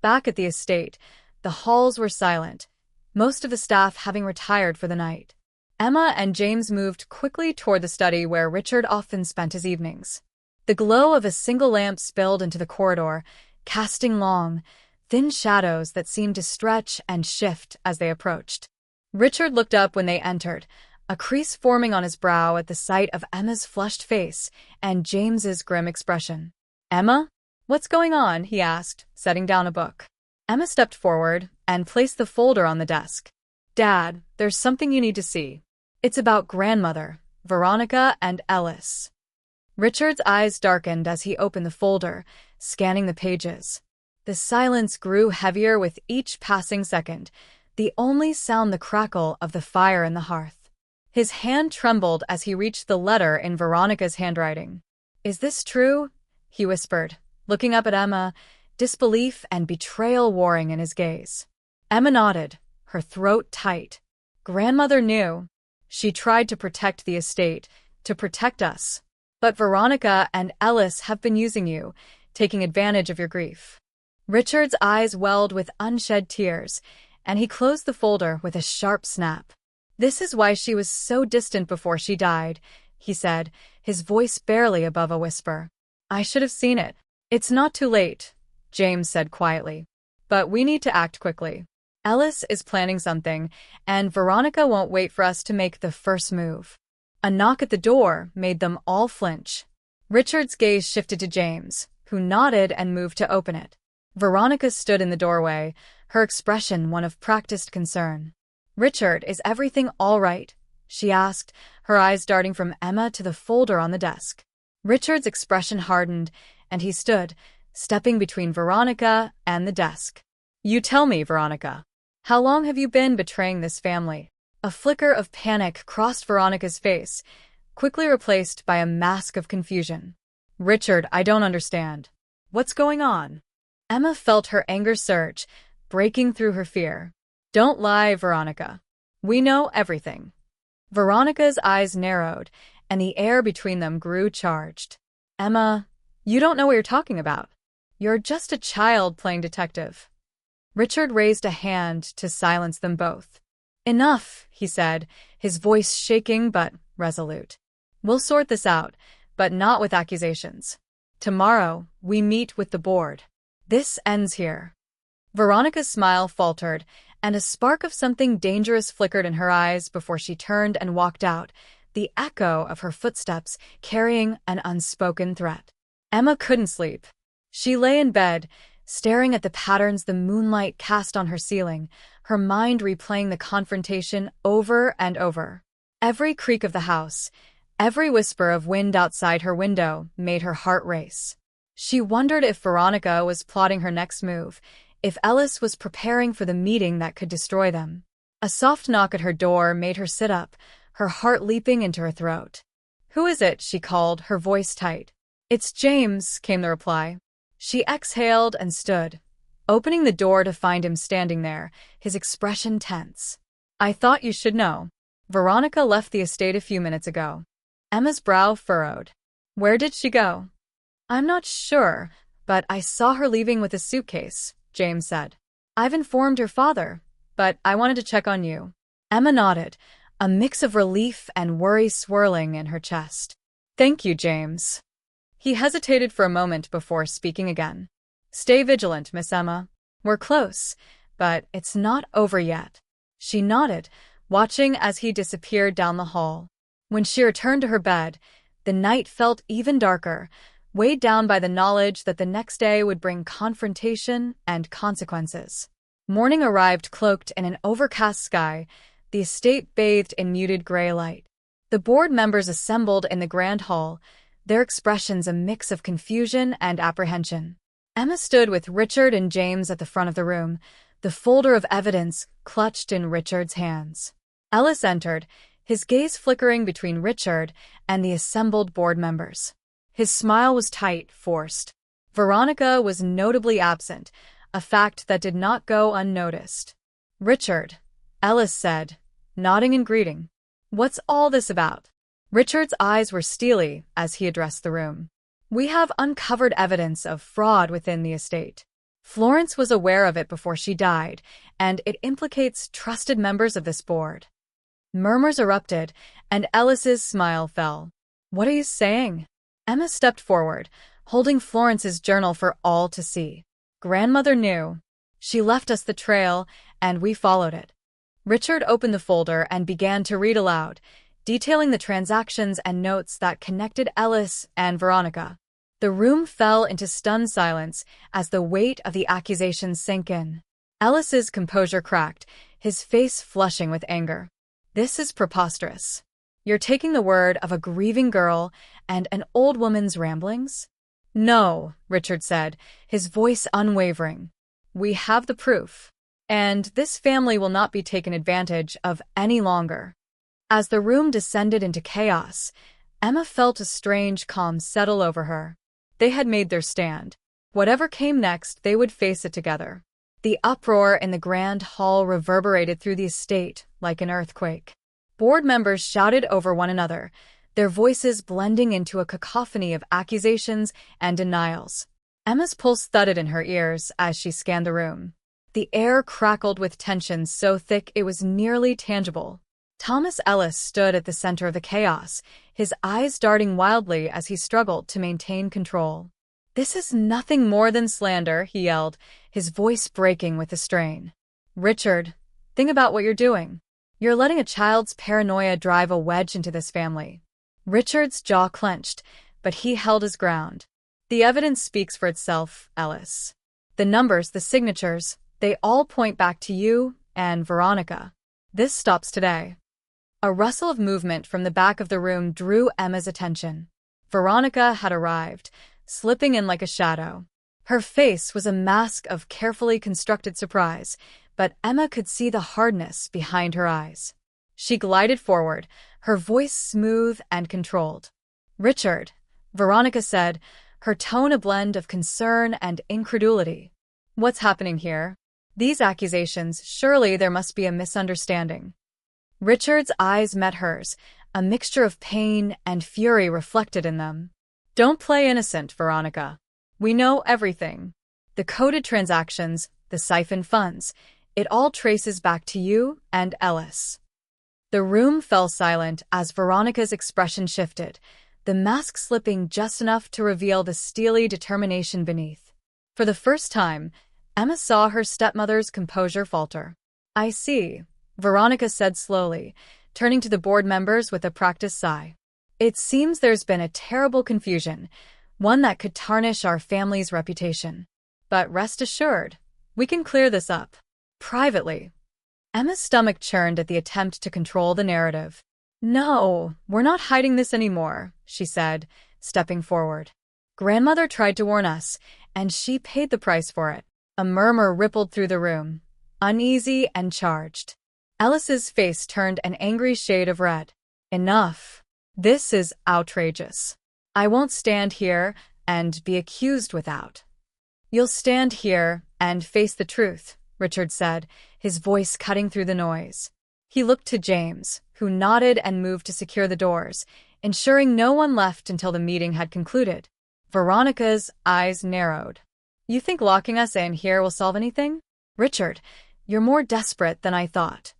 Back at the estate, the halls were silent, most of the staff having retired for the night. Emma and James moved quickly toward the study where Richard often spent his evenings. The glow of a single lamp spilled into the corridor, casting long, thin shadows that seemed to stretch and shift as they approached. Richard looked up when they entered, a crease forming on his brow at the sight of Emma's flushed face and James's grim expression. Emma? What's going on? He asked, setting down a book. Emma stepped forward and placed the folder on the desk. Dad, there's something you need to see. It's about grandmother, Veronica, and Ellis. Richard's eyes darkened as he opened the folder, scanning the pages. The silence grew heavier with each passing second, the only sound the crackle of the fire in the hearth. His hand trembled as he reached the letter in Veronica's handwriting. Is this true? He whispered, looking up at Emma, disbelief and betrayal warring in his gaze. Emma nodded, her throat tight. Grandmother knew. She tried to protect the estate, to protect us. But Veronica and Ellis have been using you, taking advantage of your grief. Richard's eyes welled with unshed tears, and he closed the folder with a sharp snap. This is why she was so distant before she died, he said, his voice barely above a whisper. I should have seen it. It's not too late, James said quietly. But we need to act quickly. Ellis is planning something, and Veronica won't wait for us to make the first move. A knock at the door made them all flinch. Richard's gaze shifted to James, who nodded and moved to open it. Veronica stood in the doorway, her expression one of practiced concern. Richard, is everything all right? She asked, her eyes darting from Emma to the folder on the desk. Richard's expression hardened, and he stood, stepping between Veronica and the desk. You tell me, Veronica. How long have you been betraying this family? A flicker of panic crossed Veronica's face, quickly replaced by a mask of confusion. Richard, I don't understand. What's going on? Emma felt her anger surge, breaking through her fear. Don't lie, Veronica. We know everything. Veronica's eyes narrowed, and the air between them grew charged. Emma, you don't know what you're talking about. You're just a child playing detective. Richard raised a hand to silence them both. Enough, he said, his voice shaking but resolute. We'll sort this out, but not with accusations. Tomorrow, we meet with the board. This ends here. Veronica's smile faltered, and a spark of something dangerous flickered in her eyes before she turned and walked out, the echo of her footsteps carrying an unspoken threat. Emma couldn't sleep. She lay in bed, staring at the patterns the moonlight cast on her ceiling, her mind replaying the confrontation over and over. Every creak of the house, every whisper of wind outside her window made her heart race. She wondered if Veronica was plotting her next move, if Ellis was preparing for the meeting that could destroy them. A soft knock at her door made her sit up, her heart leaping into her throat. "Who is it?" she called, her voice tight. "It's James," came the reply. She exhaled and stood, opening the door to find him standing there, his expression tense. "I thought you should know. Veronica left the estate a few minutes ago." Emma's brow furrowed. "Where did she go?" "I'm not sure, but I saw her leaving with a suitcase," James said. "I've informed her father, but I wanted to check on you." Emma nodded, a mix of relief and worry swirling in her chest. "Thank you, James." He hesitated for a moment before speaking again. "Stay vigilant, Miss Emma. We're close, but it's not over yet." She nodded, watching as he disappeared down the hall. When she returned to her bed, the night felt even darker, weighed down by the knowledge that the next day would bring confrontation and consequences. Morning arrived cloaked in an overcast sky, the estate bathed in muted gray light. The board members assembled in the grand hall, their expressions a mix of confusion and apprehension. Emma stood with Richard and James at the front of the room, the folder of evidence clutched in Richard's hands. Ellis entered, his gaze flickering between Richard and the assembled board members. His smile was tight, forced. Veronica was notably absent, a fact that did not go unnoticed. "Richard," Ellis said, nodding in greeting. "What's all this about?" Richard's eyes were steely as he addressed the room. "We have uncovered evidence of fraud within the estate. Florence was aware of it before she died, and it implicates trusted members of this board." Murmurs erupted, and Ellis's smile fell. "What are you saying?" Emma stepped forward, holding Florence's journal for all to see. "Grandmother knew. She left us the trail, and we followed it." Richard opened the folder and began to read aloud, detailing the transactions and notes that connected Ellis and Veronica. The room fell into stunned silence as the weight of the accusations sank in. Ellis's composure cracked, his face flushing with anger. "This is preposterous. You're taking the word of a grieving girl and an old woman's ramblings?" "No," Richard said, his voice unwavering. "We have the proof, and this family will not be taken advantage of any longer." As the room descended into chaos, Emma felt a strange calm settle over her. They had made their stand. Whatever came next, they would face it together. The uproar in the grand hall reverberated through the estate like an earthquake. Board members shouted over one another, their voices blending into a cacophony of accusations and denials. Emma's pulse thudded in her ears as she scanned the room. The air crackled with tension so thick it was nearly tangible. Thomas Ellis stood at the center of the chaos, his eyes darting wildly as he struggled to maintain control. "This is nothing more than slander," he yelled, his voice breaking with the strain. "Richard, think about what you're doing. You're letting a child's paranoia drive a wedge into this family." Richard's jaw clenched, but he held his ground. "The evidence speaks for itself, Ellis. The numbers, the signatures, they all point back to you and Veronica. This stops today." A rustle of movement from the back of the room drew Emma's attention. Veronica had arrived, slipping in like a shadow. Her face was a mask of carefully constructed surprise, but Emma could see the hardness behind her eyes. She glided forward, her voice smooth and controlled. "Richard," Veronica said, her tone a blend of concern and incredulity. "What's happening here? These accusations, surely there must be a misunderstanding." Richard's eyes met hers, a mixture of pain and fury reflected in them. "Don't play innocent, Veronica. We know everything. The coded transactions, the siphoned funds, it all traces back to you and Ellis." The room fell silent as Veronica's expression shifted, the mask slipping just enough to reveal the steely determination beneath. For the first time, Emma saw her stepmother's composure falter. "I see," Veronica said slowly, turning to the board members with a practiced sigh. "It seems there's been a terrible confusion, one that could tarnish our family's reputation. But rest assured, we can clear this up. Privately." Emma's stomach churned at the attempt to control the narrative. "No, we're not hiding this anymore," she said, stepping forward. "Grandmother tried to warn us, and she paid the price for it." A murmur rippled through the room, uneasy and charged. Ellis's face turned an angry shade of red. "Enough. This is outrageous. I won't stand here and be accused without." "You'll stand here and face the truth," Richard said, his voice cutting through the noise. He looked to James, who nodded and moved to secure the doors, ensuring no one left until the meeting had concluded. Veronica's eyes narrowed. "You think locking us in here will solve anything? Richard, you're more desperate than I thought."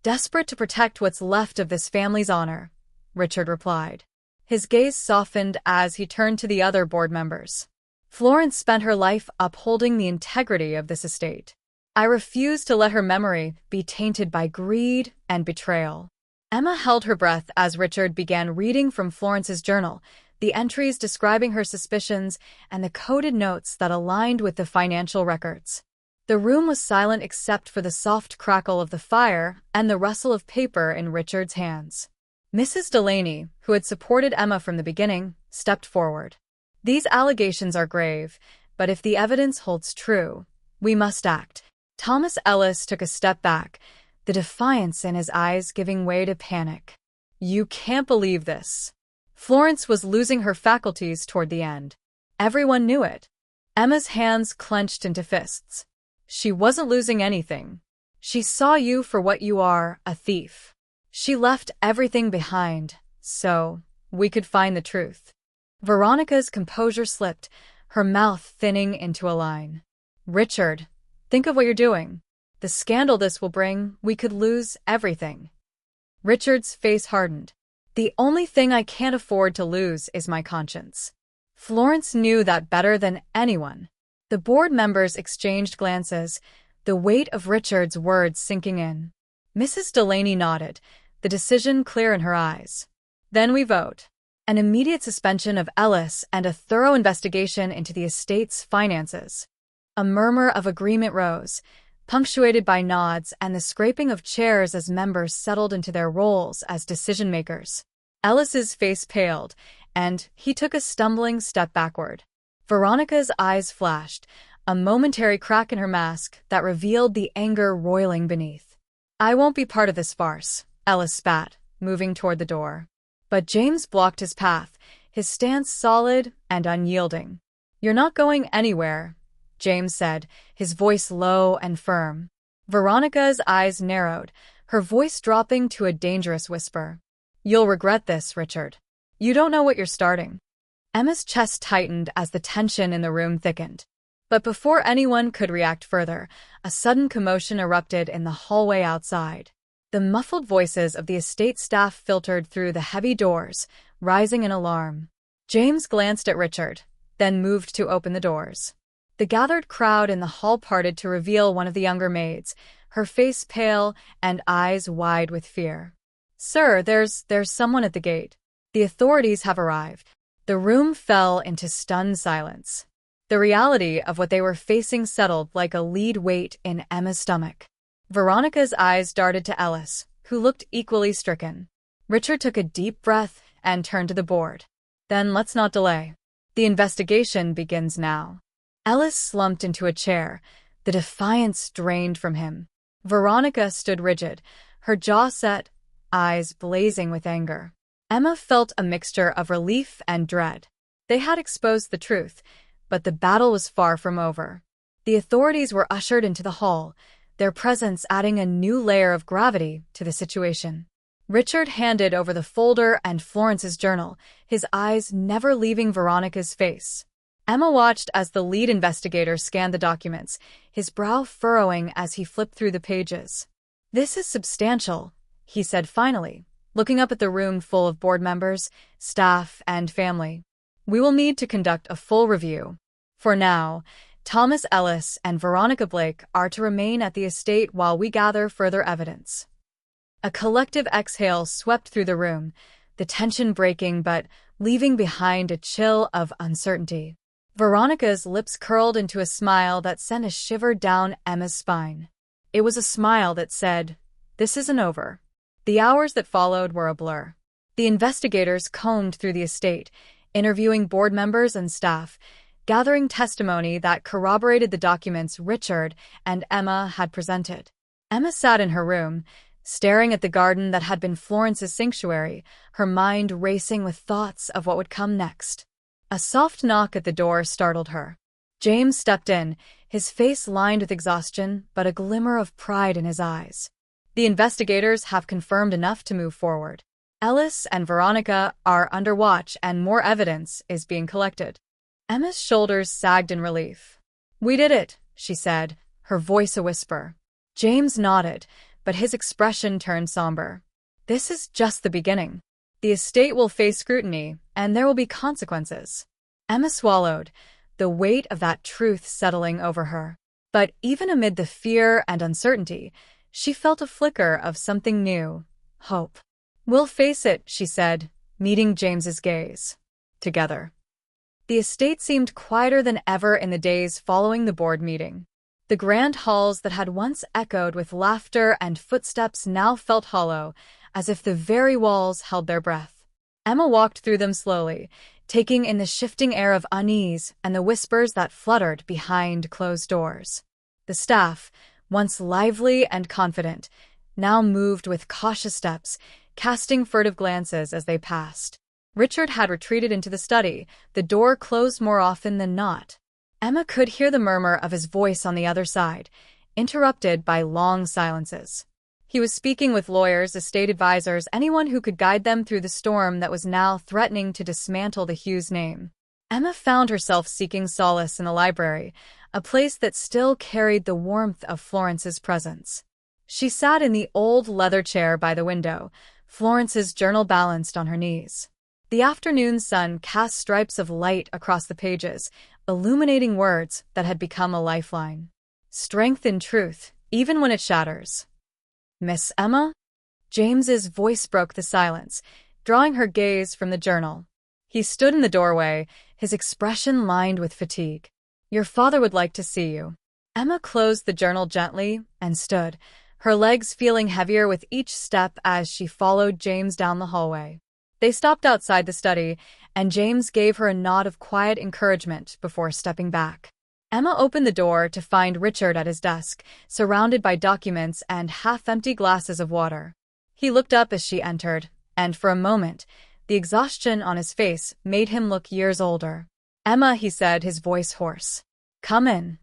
"Desperate to protect what's left of this family's honor," Richard replied. His gaze softened as he turned to the other board members. "Florence spent her life upholding the integrity of this estate. I refuse to let her memory be tainted by greed and betrayal." Emma held her breath as Richard began reading from Florence's journal, the entries describing her suspicions and the coded notes that aligned with the financial records. The room was silent except for the soft crackle of the fire and the rustle of paper in Richard's hands. Mrs. Delaney, who had supported Emma from the beginning, stepped forward. "These allegations are grave, but if the evidence holds true, we must act." Thomas Ellis took a step back, the defiance in his eyes giving way to panic. "You can't believe this." Florence was losing her faculties toward the end. Everyone knew it. Emma's hands clenched into fists. "She wasn't losing anything. She saw you for what you are, a thief. She left everything behind, so we could find the truth." Veronica's composure slipped, her mouth thinning into a line. "Richard, think of what you're doing. The scandal this will bring, we could lose everything." Richard's face hardened. "The only thing I can't afford to lose is my conscience." Florence knew that better than anyone. The board members exchanged glances, the weight of Richard's words sinking in. Mrs. Delaney nodded, the decision clear in her eyes. "Then we vote. An immediate suspension of Ellis and a thorough investigation into the estate's finances." A murmur of agreement rose, punctuated by nods and the scraping of chairs as members settled into their roles as decision-makers. Ellis's face paled, and he took a stumbling step backward. Veronica's eyes flashed, a momentary crack in her mask that revealed the anger roiling beneath. "I won't be part of this farce," Ellis spat, moving toward the door. But James blocked his path, his stance solid and unyielding. "You're not going anywhere," James said, his voice low and firm. Veronica's eyes narrowed, her voice dropping to a dangerous whisper. "You'll regret this, Richard. You don't know what you're starting." Emma's chest tightened as the tension in the room thickened. But before anyone could react further, a sudden commotion erupted in the hallway outside. The muffled voices of the estate staff filtered through the heavy doors, rising in alarm. James glanced at Richard, then moved to open the doors. The gathered crowd in the hall parted to reveal one of the younger maids, her face pale and eyes wide with fear. "Sir, there's someone at the gate. The authorities have arrived." The room fell into stunned silence. The reality of what they were facing settled like a lead weight in Emma's stomach. Veronica's eyes darted to Ellis, who looked equally stricken. Richard took a deep breath and turned to the board. "Then let's not delay. The investigation begins now." Ellis slumped into a chair, the defiance drained from him. Veronica stood rigid, her jaw set, eyes blazing with anger. Emma felt a mixture of relief and dread. They had exposed the truth, but the battle was far from over. The authorities were ushered into the hall, their presence adding a new layer of gravity to the situation. Richard handed over the folder and Florence's journal, his eyes never leaving Veronica's face. Emma watched as the lead investigator scanned the documents, his brow furrowing as he flipped through the pages. "This is substantial," he said finally, looking up at the room full of board members, staff, and family. "We will need to conduct a full review. For now, Thomas Ellis and Veronica Blake are to remain at the estate while we gather further evidence. A collective exhale swept through the room, the tension breaking but leaving behind a chill of uncertainty. Veronica's lips curled into a smile that sent a shiver down Emma's spine. It was a smile that said, "This isn't over." The hours that followed were a blur. The investigators combed through the estate, interviewing board members and staff, gathering testimony that corroborated the documents Richard and Emma had presented. Emma sat in her room, staring at the garden that had been Florence's sanctuary, her mind racing with thoughts of what would come next. A soft knock at the door startled her. James stepped in, his face lined with exhaustion but a glimmer of pride in his eyes. "The investigators have confirmed enough to move forward. Ellis and Veronica are under watch and more evidence is being collected." Emma's shoulders sagged in relief. "We did it," she said, her voice a whisper. James nodded, but his expression turned somber. "This is just the beginning. The estate will face scrutiny, and there will be consequences." Emma swallowed, the weight of that truth settling over her. But even amid the fear and uncertainty, she felt a flicker of something new, hope. "We'll face it," she said, meeting James's gaze. Together. The estate seemed quieter than ever in the days following the board meeting. The grand halls that had once echoed with laughter and footsteps now felt hollow, as if the very walls held their breath. Emma walked through them slowly, taking in the shifting air of unease and the whispers that fluttered behind closed doors. The staff, once lively and confident, now moved with cautious steps, casting furtive glances as they passed. Richard had retreated into the study, the door closed more often than not. Emma could hear the murmur of his voice on the other side, interrupted by long silences. He was speaking with lawyers, estate advisors, anyone who could guide them through the storm that was now threatening to dismantle the Hughes name. Emma found herself seeking solace in the library, a place that still carried the warmth of Florence's presence. She sat in the old leather chair by the window, Florence's journal balanced on her knees. The afternoon sun cast stripes of light across the pages, illuminating words that had become a lifeline. Strength in truth, even when it shatters. "Miss Emma?" James's voice broke the silence, drawing her gaze from the journal. He stood in the doorway, his expression lined with fatigue. "Your father would like to see you." Emma closed the journal gently and stood, her legs feeling heavier with each step as she followed James down the hallway. They stopped outside the study, and James gave her a nod of quiet encouragement before stepping back. Emma opened the door to find Richard at his desk, surrounded by documents and half-empty glasses of water. He looked up as she entered, and for a moment, the exhaustion on his face made him look years older. "Emma," he said, his voice hoarse. "Come in."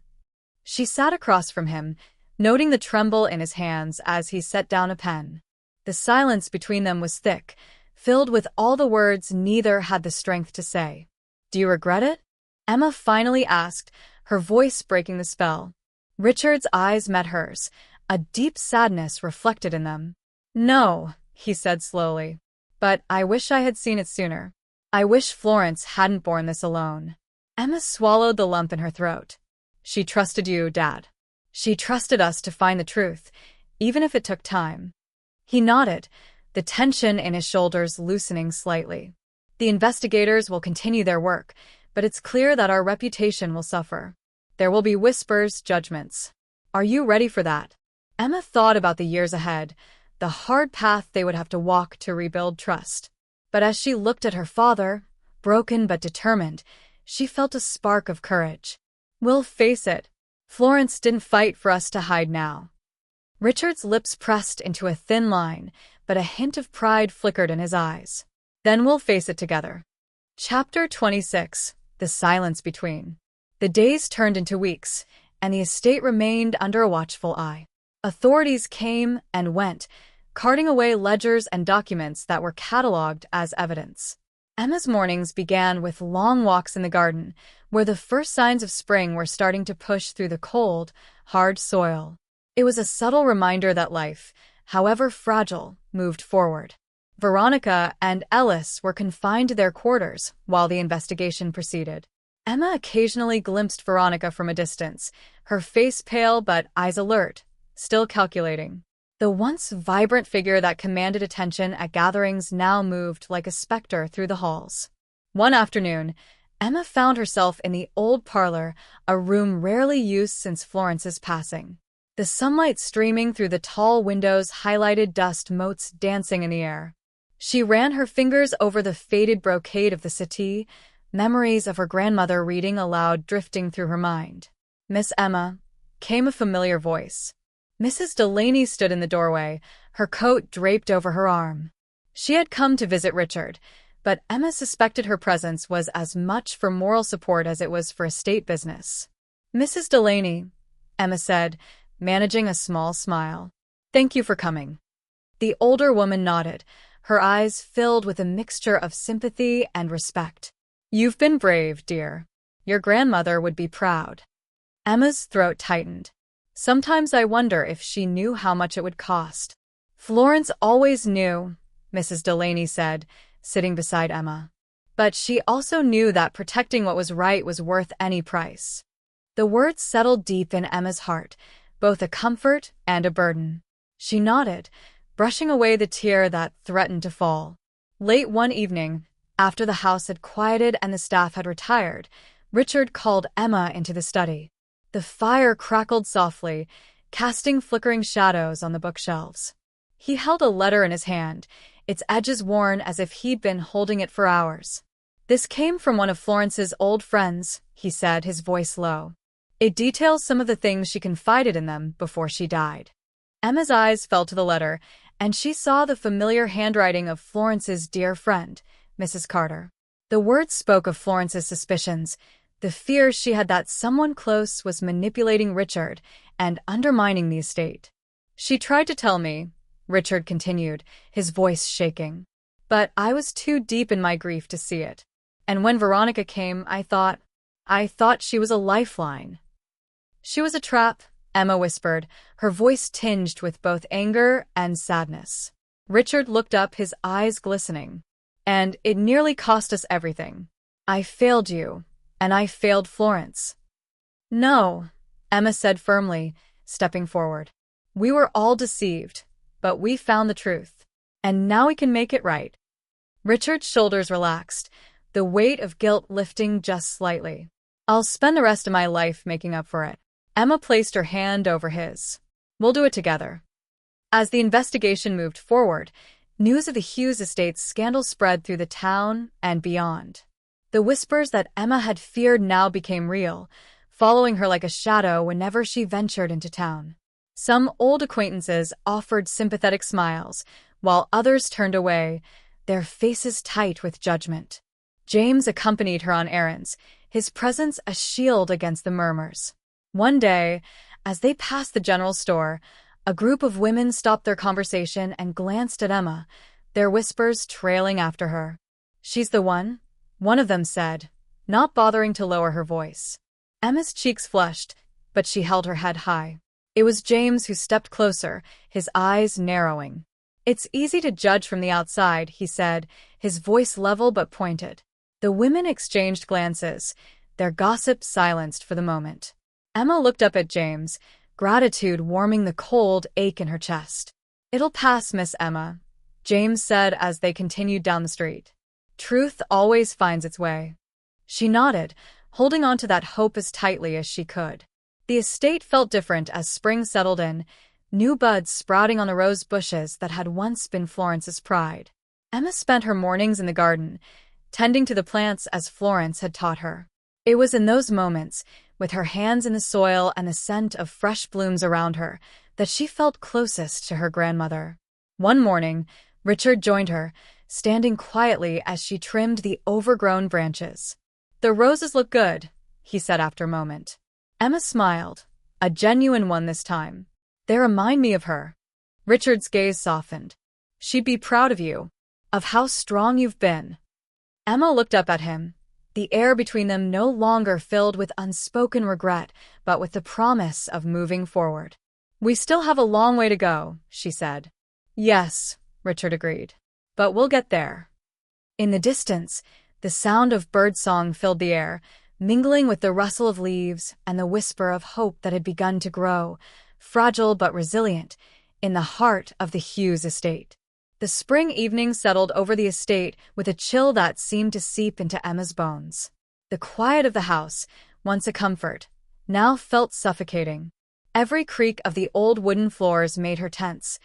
She sat across from him, noting the tremble in his hands as he set down a pen. The silence between them was thick, filled with all the words neither had the strength to say. "Do you regret it?" Emma finally asked, her voice breaking the spell. Richard's eyes met hers, a deep sadness reflected in them. "No," he said slowly. "But I wish I had seen it sooner. I wish Florence hadn't borne this alone." Emma swallowed the lump in her throat. "She trusted you, Dad. She trusted us to find the truth, even if it took time." He nodded, the tension in his shoulders loosening slightly. "The investigators will continue their work, but it's clear that our reputation will suffer. There will be whispers, judgments. Are you ready for that?" Emma thought about the years ahead, the hard path they would have to walk to rebuild trust. But as she looked at her father, broken but determined, she felt a spark of courage. "We'll face it. Florence didn't fight for us to hide now." Richard's lips pressed into a thin line, but a hint of pride flickered in his eyes. "Then we'll face it together." Chapter 26. The Silence Between. The days turned into weeks, and the estate remained under a watchful eye. Authorities came and went, carting away ledgers and documents that were catalogued as evidence. Emma's mornings began with long walks in the garden, where the first signs of spring were starting to push through the cold, hard soil. It was a subtle reminder that life, however fragile, moved forward. Veronica and Ellis were confined to their quarters while the investigation proceeded. Emma occasionally glimpsed Veronica from a distance, her face pale but eyes alert, still calculating. The once vibrant figure that commanded attention at gatherings now moved like a specter through the halls. One afternoon, Emma found herself in the old parlor, a room rarely used since Florence's passing. The sunlight streaming through the tall windows highlighted dust motes dancing in the air. She ran her fingers over the faded brocade of the settee, memories of her grandmother reading aloud drifting through her mind. "Miss Emma," came a familiar voice. Mrs. Delaney stood in the doorway, her coat draped over her arm. She had come to visit Richard, but Emma suspected her presence was as much for moral support as it was for estate business. "Mrs. Delaney," Emma said, managing a small smile. "Thank you for coming." The older woman nodded, her eyes filled with a mixture of sympathy and respect. "You've been brave, dear. Your grandmother would be proud." Emma's throat tightened. Sometimes I wonder if she knew how much it would cost. "Florence always knew," Mrs. Delaney said, sitting beside Emma. "But she also knew that protecting what was right was worth any price." The words settled deep in Emma's heart, both a comfort and a burden. She nodded, brushing away the tear that threatened to fall. Late one evening, after the house had quieted and the staff had retired, Richard called Emma into the study. The fire crackled softly, casting flickering shadows on the bookshelves. He held a letter in his hand, its edges worn as if he'd been holding it for hours. "This came from one of Florence's old friends," he said, his voice low. "It details some of the things she confided in them before she died." Emma's eyes fell to the letter, and she saw the familiar handwriting of Florence's dear friend, Mrs. Carter. The words spoke of Florence's suspicions, the fear she had that someone close was manipulating Richard and undermining the estate. "She tried to tell me," Richard continued, his voice shaking. "But I was too deep in my grief to see it. And when Veronica came, I thought she was a lifeline." "She was a trap," Emma whispered, her voice tinged with both anger and sadness. Richard looked up, his eyes glistening. "And it nearly cost us everything. I failed you. And I failed Florence." "No," Emma said firmly, stepping forward. "We were all deceived, but we found the truth. And now we can make it right." Richard's shoulders relaxed, the weight of guilt lifting just slightly. "I'll spend the rest of my life making up for it." Emma placed her hand over his. "We'll do it together." As the investigation moved forward, news of the Hughes estate's scandal spread through the town and beyond. The whispers that Emma had feared now became real, following her like a shadow whenever she ventured into town. Some old acquaintances offered sympathetic smiles, while others turned away, their faces tight with judgment. James accompanied her on errands, his presence a shield against the murmurs. One day, as they passed the general store, a group of women stopped their conversation and glanced at Emma, their whispers trailing after her. "She's the one of them said, not bothering to lower her voice. Emma's cheeks flushed, but she held her head high. It was James who stepped closer, his eyes narrowing. "It's easy to judge from the outside," he said, his voice level but pointed. The women exchanged glances, their gossip silenced for the moment. Emma looked up at James, gratitude warming the cold ache in her chest. "It'll pass, Miss Emma," James said as they continued down the street. "Truth always finds its way." She nodded, holding on to that hope as tightly as she could. The estate felt different as spring settled in, new buds sprouting on the rose bushes that had once been Florence's pride. Emma spent her mornings in the garden, tending to the plants as Florence had taught her. It was in those moments, with her hands in the soil and the scent of fresh blooms around her, that she felt closest to her grandmother. One morning, Richard joined her, standing quietly as she trimmed the overgrown branches. "The roses look good," he said after a moment. Emma smiled, a genuine one this time. "They remind me of her." Richard's gaze softened. "She'd be proud of you, of how strong you've been." Emma looked up at him, the air between them no longer filled with unspoken regret, but with the promise of moving forward. "We still have a long way to go," she said. "Yes," Richard agreed. "But we'll get there." In the distance, the sound of birdsong filled the air, mingling with the rustle of leaves and the whisper of hope that had begun to grow, fragile but resilient, in the heart of the Hughes estate. The spring evening settled over the estate with a chill that seemed to seep into Emma's bones. The quiet of the house, once a comfort, now felt suffocating. Every creak of the old wooden floors made her tense.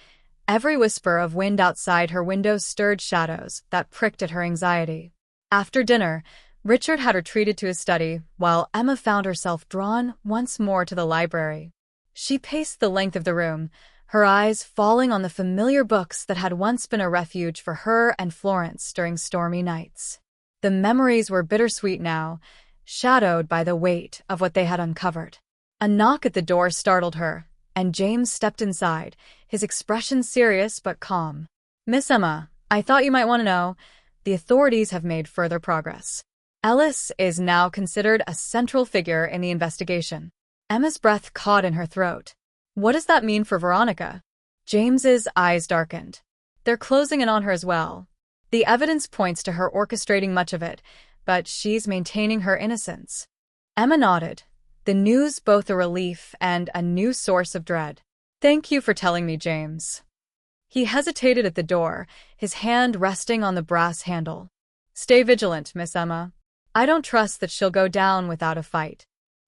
Every whisper of wind outside her window stirred shadows that pricked at her anxiety. After dinner, Richard had retreated to his study, while Emma found herself drawn once more to the library. She paced the length of the room, her eyes falling on the familiar books that had once been a refuge for her and Florence during stormy nights. The memories were bittersweet now, shadowed by the weight of what they had uncovered. A knock at the door startled her, and James stepped inside, his expression serious but calm. "Miss Emma, I thought you might want to know. The authorities have made further progress. Ellis is now considered a central figure in the investigation." Emma's breath caught in her throat. "What does that mean for Veronica?" James's eyes darkened. "They're closing in on her as well. The evidence points to her orchestrating much of it, but she's maintaining her innocence." Emma nodded, the news both a relief and a new source of dread. "Thank you for telling me, James." He hesitated at the door, his hand resting on the brass handle. "Stay vigilant, Miss Emma. I don't trust that she'll go down without a fight."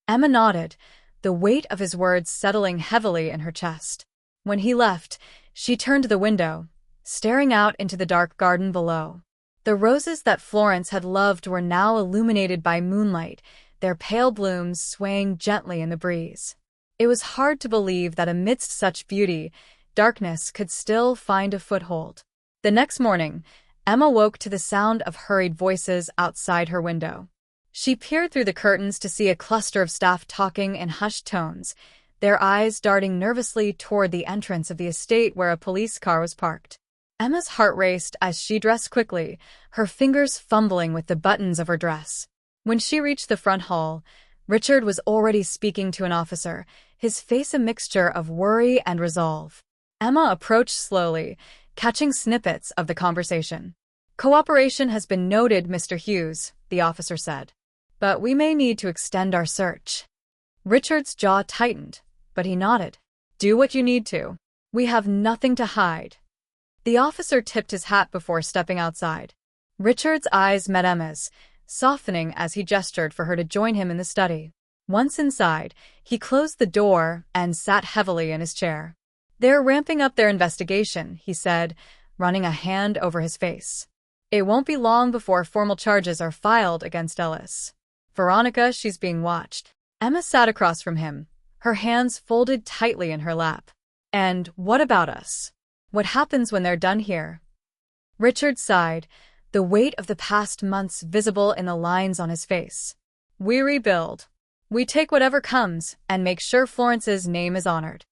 Emma nodded, the weight of his words settling heavily in her chest. When he left, she turned to the window, staring out into the dark garden below. The roses that Florence had loved were now illuminated by moonlight, their pale blooms swaying gently in the breeze. It was hard to believe that amidst such beauty, darkness could still find a foothold. The next morning, Emma woke to the sound of hurried voices outside her window. She peered through the curtains to see a cluster of staff talking in hushed tones, their eyes darting nervously toward the entrance of the estate where a police car was parked. Emma's heart raced as she dressed quickly, her fingers fumbling with the buttons of her dress. When she reached the front hall, Richard was already speaking to an officer, his face a mixture of worry and resolve. Emma approached slowly, catching snippets of the conversation. "Cooperation has been noted, Mr. Hughes," the officer said. "But we may need to extend our search." Richard's jaw tightened, but he nodded. "Do what you need to. We have nothing to hide." The officer tipped his hat before stepping outside. Richard's eyes met Emma's, softening as he gestured for her to join him in the study. Once inside, he closed the door and sat heavily in his chair. "They're ramping up their investigation," he said, running a hand over his face. "It won't be long before formal charges are filed against Ellis. Veronica, she's being watched." Emma sat across from him, her hands folded tightly in her lap. "And what about us? What happens when they're done here?" Richard sighed, the weight of the past months visible in the lines on his face. "We rebuild. We take whatever comes and make sure Florence's name is honored."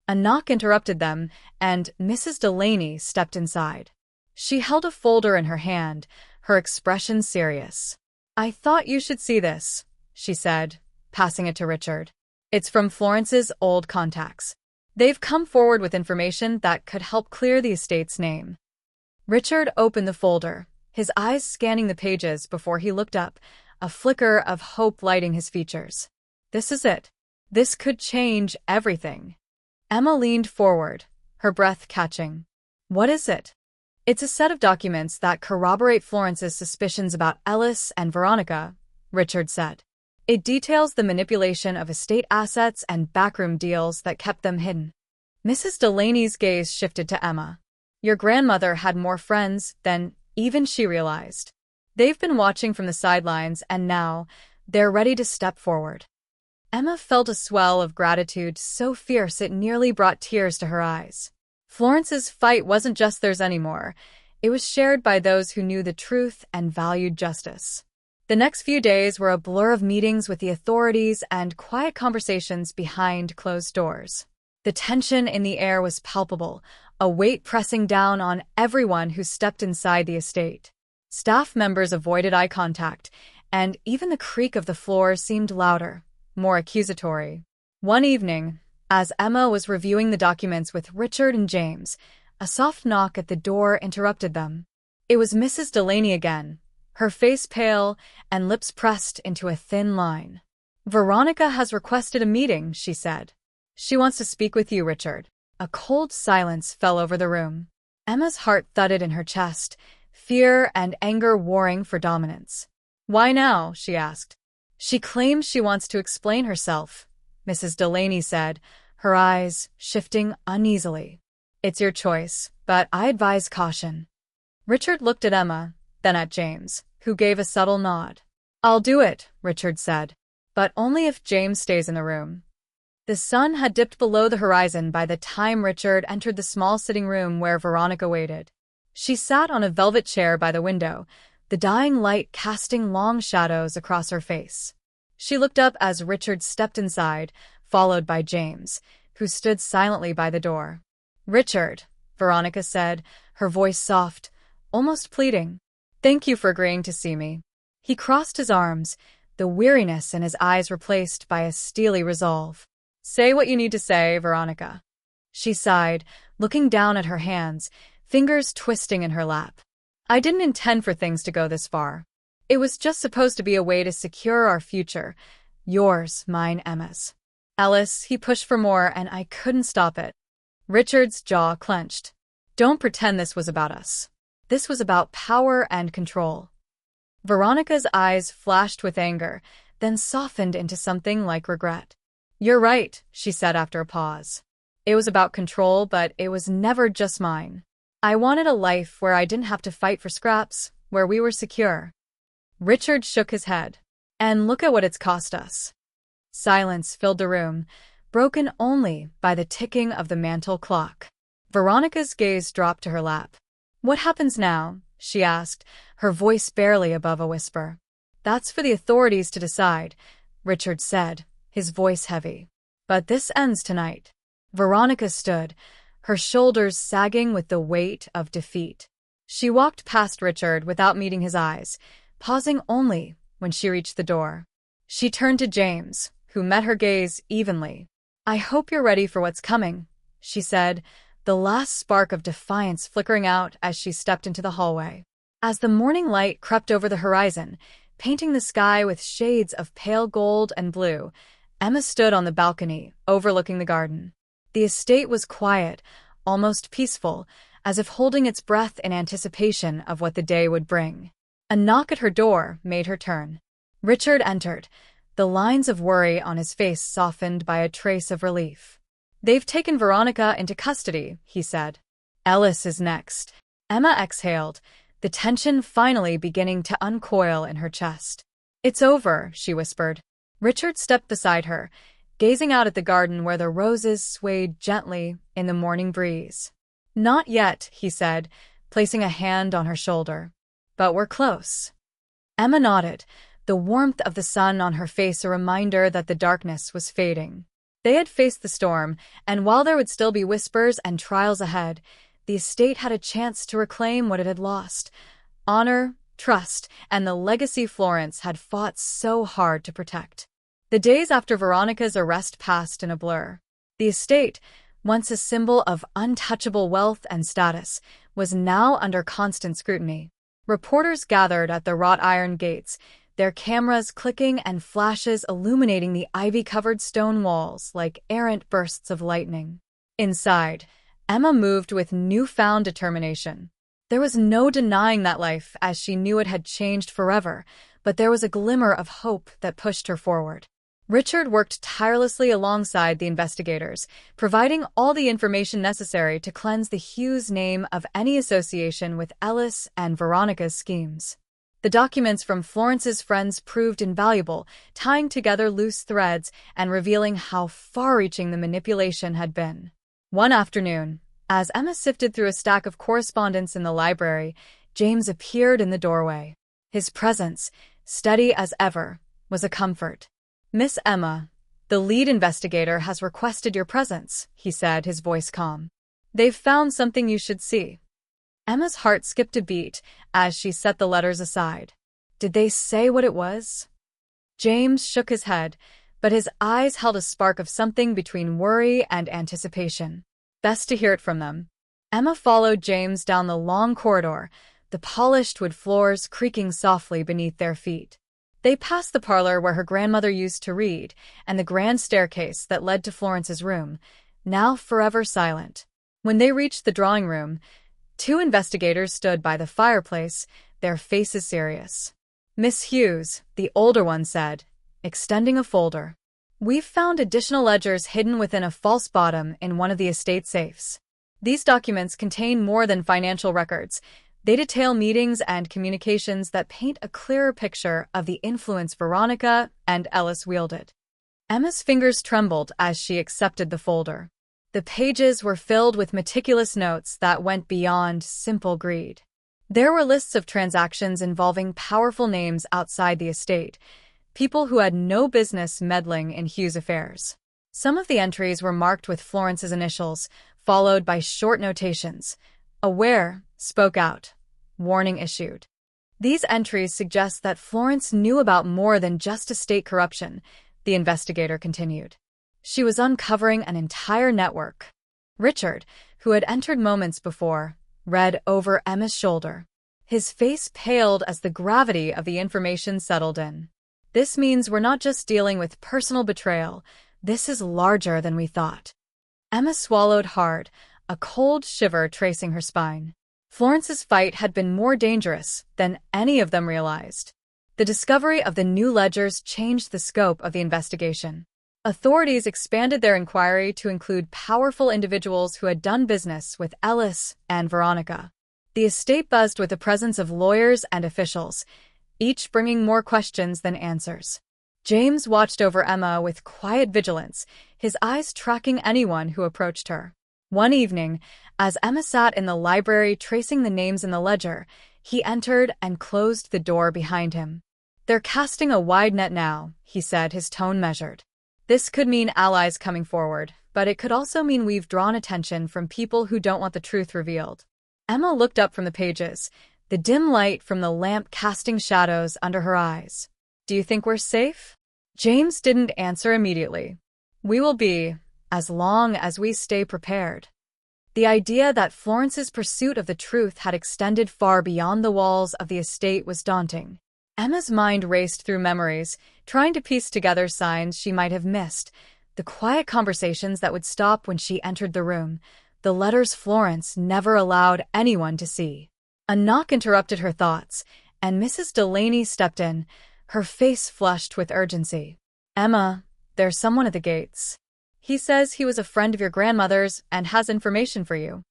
A knock interrupted them, and Mrs. Delaney stepped inside. She held a folder in her hand, her expression serious. "I thought you should see this," she said, passing it to Richard. "It's from Florence's old contacts. They've come forward with information that could help clear the estate's name." Richard opened the folder, his eyes scanning the pages before he looked up, a flicker of hope lighting his features. "This is it. This could change everything." Emma leaned forward, her breath catching. "What is it?" "It's a set of documents that corroborate Florence's suspicions about Ellis and Veronica," Richard said. "It details the manipulation of estate assets and backroom deals that kept them hidden." Mrs. Delaney's gaze shifted to Emma. "Your grandmother had more friends than even she realized. They've been watching from the sidelines, and now they're ready to step forward." Emma felt a swell of gratitude so fierce it nearly brought tears to her eyes. Florence's fight wasn't just theirs anymore. It was shared by those who knew the truth and valued justice. The next few days were a blur of meetings with the authorities and quiet conversations behind closed doors. The tension in the air was palpable, a weight pressing down on everyone who stepped inside the estate. Staff members avoided eye contact, and even the creak of the floor seemed louder, more accusatory. One evening, as Emma was reviewing the documents with Richard and James, a soft knock at the door interrupted them. It was Mrs. Delaney again, her face pale and lips pressed into a thin line. "Veronica has requested a meeting," she said. "She wants to speak with you, Richard." A cold silence fell over the room. Emma's heart thudded in her chest, fear and anger warring for dominance. "Why now?" she asked. "She claims she wants to explain herself," Mrs. Delaney said, her eyes shifting uneasily. "It's your choice, but I advise caution." Richard looked at Emma, then at James, who gave a subtle nod. "I'll do it," Richard said, "but only if James stays in the room." The sun had dipped below the horizon by the time Richard entered the small sitting room where Veronica waited. She sat on a velvet chair by the window, the dying light casting long shadows across her face. She looked up as Richard stepped inside, followed by James, who stood silently by the door. "Richard," Veronica said, her voice soft, almost pleading. "Thank you for agreeing to see me." He crossed his arms, the weariness in his eyes replaced by a steely resolve. "Say what you need to say, Veronica." She sighed, looking down at her hands, fingers twisting in her lap. "I didn't intend for things to go this far. It was just supposed to be a way to secure our future. Yours, mine, Emma's." "Ellis," he pushed for more, and I couldn't stop it. Richard's jaw clenched. "Don't pretend this was about us. This was about power and control." Veronica's eyes flashed with anger, then softened into something like regret. "You're right," she said after a pause. "It was about control, but it was never just mine. I wanted a life where I didn't have to fight for scraps, where we were secure." Richard shook his head. "And look at what it's cost us." Silence filled the room, broken only by the ticking of the mantel clock. Veronica's gaze dropped to her lap. "What happens now?" she asked, her voice barely above a whisper. "That's for the authorities to decide," Richard said, his voice heavy. "But this ends tonight." Veronica stood, her shoulders sagging with the weight of defeat. She walked past Richard without meeting his eyes, pausing only when she reached the door. She turned to James, who met her gaze evenly. "I hope you're ready for what's coming," she said, the last spark of defiance flickering out as she stepped into the hallway. As the morning light crept over the horizon, painting the sky with shades of pale gold and blue, Emma stood on the balcony, overlooking the garden. The estate was quiet, almost peaceful, as if holding its breath in anticipation of what the day would bring. A knock at her door made her turn. Richard entered, the lines of worry on his face softened by a trace of relief. "They've taken Veronica into custody," he said. "Ellis is next." Emma exhaled, the tension finally beginning to uncoil in her chest. "It's over," she whispered. Richard stepped beside her, gazing out at the garden where the roses swayed gently in the morning breeze. "Not yet," he said, placing a hand on her shoulder. "But we're close." Emma nodded, the warmth of the sun on her face a reminder that the darkness was fading. They had faced the storm, and while there would still be whispers and trials ahead, the estate had a chance to reclaim what it had lost: honor, trust, and the legacy Florence had fought so hard to protect. The days after Veronica's arrest passed in a blur. The estate, once a symbol of untouchable wealth and status, was now under constant scrutiny. Reporters gathered at the wrought iron gates, their cameras clicking and flashes illuminating the ivy-covered stone walls like errant bursts of lightning. Inside, Emma moved with newfound determination. There was no denying that life as she knew it had changed forever, but there was a glimmer of hope that pushed her forward. Richard worked tirelessly alongside the investigators, providing all the information necessary to cleanse the Hughes name of any association with Ellis and Veronica's schemes. The documents from Florence's friends proved invaluable, tying together loose threads and revealing how far-reaching the manipulation had been. One afternoon, as Emma sifted through a stack of correspondence in the library, James appeared in the doorway. His presence, steady as ever, was a comfort. "Miss Emma, the lead investigator has requested your presence," he said, his voice calm. "They've found something you should see." Emma's heart skipped a beat as she set the letters aside. Did they say what it was? James shook his head, but his eyes held a spark of something between worry and anticipation. Best to hear it from them. Emma followed James down the long corridor, the polished wood floors creaking softly beneath their feet. They passed the parlor where her grandmother used to read, and the grand staircase that led to Florence's room, now forever silent. When they reached the drawing room, two investigators stood by the fireplace, their faces serious. "Miss Hughes," the older one said, extending a folder. "We've found additional ledgers hidden within a false bottom in one of the estate safes. These documents contain more than financial records. They detail meetings and communications that paint a clearer picture of the influence Veronica and Ellis wielded." Emma's fingers trembled as she accepted the folder. The pages were filled with meticulous notes that went beyond simple greed. There were lists of transactions involving powerful names outside the estate, people who had no business meddling in Hughes' affairs. Some of the entries were marked with Florence's initials, followed by short notations. "Aware, spoke out, warning issued." These entries suggest that Florence knew about more than just estate corruption, the investigator continued. She was uncovering an entire network. Richard, who had entered moments before, read over Emma's shoulder. His face paled as the gravity of the information settled in. "This means we're not just dealing with personal betrayal. This is larger than we thought." Emma swallowed hard, a cold shiver tracing her spine. Florence's fight had been more dangerous than any of them realized. The discovery of the new ledgers changed the scope of the investigation. Authorities expanded their inquiry to include powerful individuals who had done business with Ellis and Veronica. The estate buzzed with the presence of lawyers and officials, each bringing more questions than answers. James watched over Emma with quiet vigilance, his eyes tracking anyone who approached her. One evening, as Emma sat in the library tracing the names in the ledger, he entered and closed the door behind him. "They're casting a wide net now," he said, his tone measured. "This could mean allies coming forward, but it could also mean we've drawn attention from people who don't want the truth revealed." Emma looked up from the pages, the dim light from the lamp casting shadows under her eyes. "Do you think we're safe?" James didn't answer immediately. "We will be, as long as we stay prepared." The idea that Florence's pursuit of the truth had extended far beyond the walls of the estate was daunting. Emma's mind raced through memories, trying to piece together signs she might have missed, the quiet conversations that would stop when she entered the room, the letters Florence never allowed anyone to see. A knock interrupted her thoughts, and Mrs. Delaney stepped in, her face flushed with urgency. "Emma, there's someone at the gates. He says he was a friend of your grandmother's and has information for you."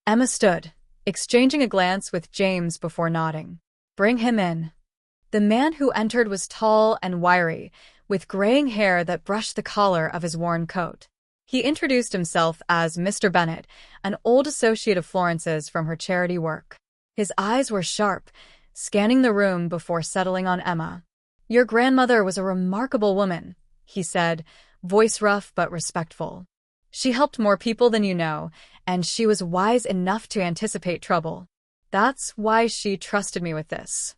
Emma stood, exchanging a glance with James before nodding. "Bring him in." The man who entered was tall and wiry, with graying hair that brushed the collar of his worn coat. He introduced himself as Mr. Bennet, an old associate of Florence's from her charity work. His eyes were sharp, scanning the room before settling on Emma. "Your grandmother was a remarkable woman," he said, voice rough but respectful. "She helped more people than you know, and she was wise enough to anticipate trouble. That's why she trusted me with this."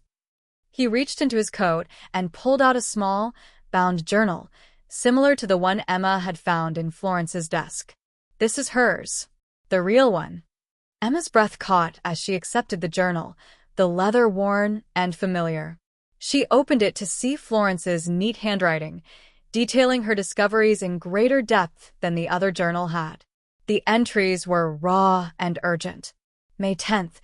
He reached into his coat and pulled out a small, bound journal, similar to the one Emma had found in Florence's desk. "This is hers, the real one." Emma's breath caught as she accepted the journal, the leather worn and familiar. She opened it to see Florence's neat handwriting, detailing her discoveries in greater depth than the other journal had. The entries were raw and urgent. May 10th,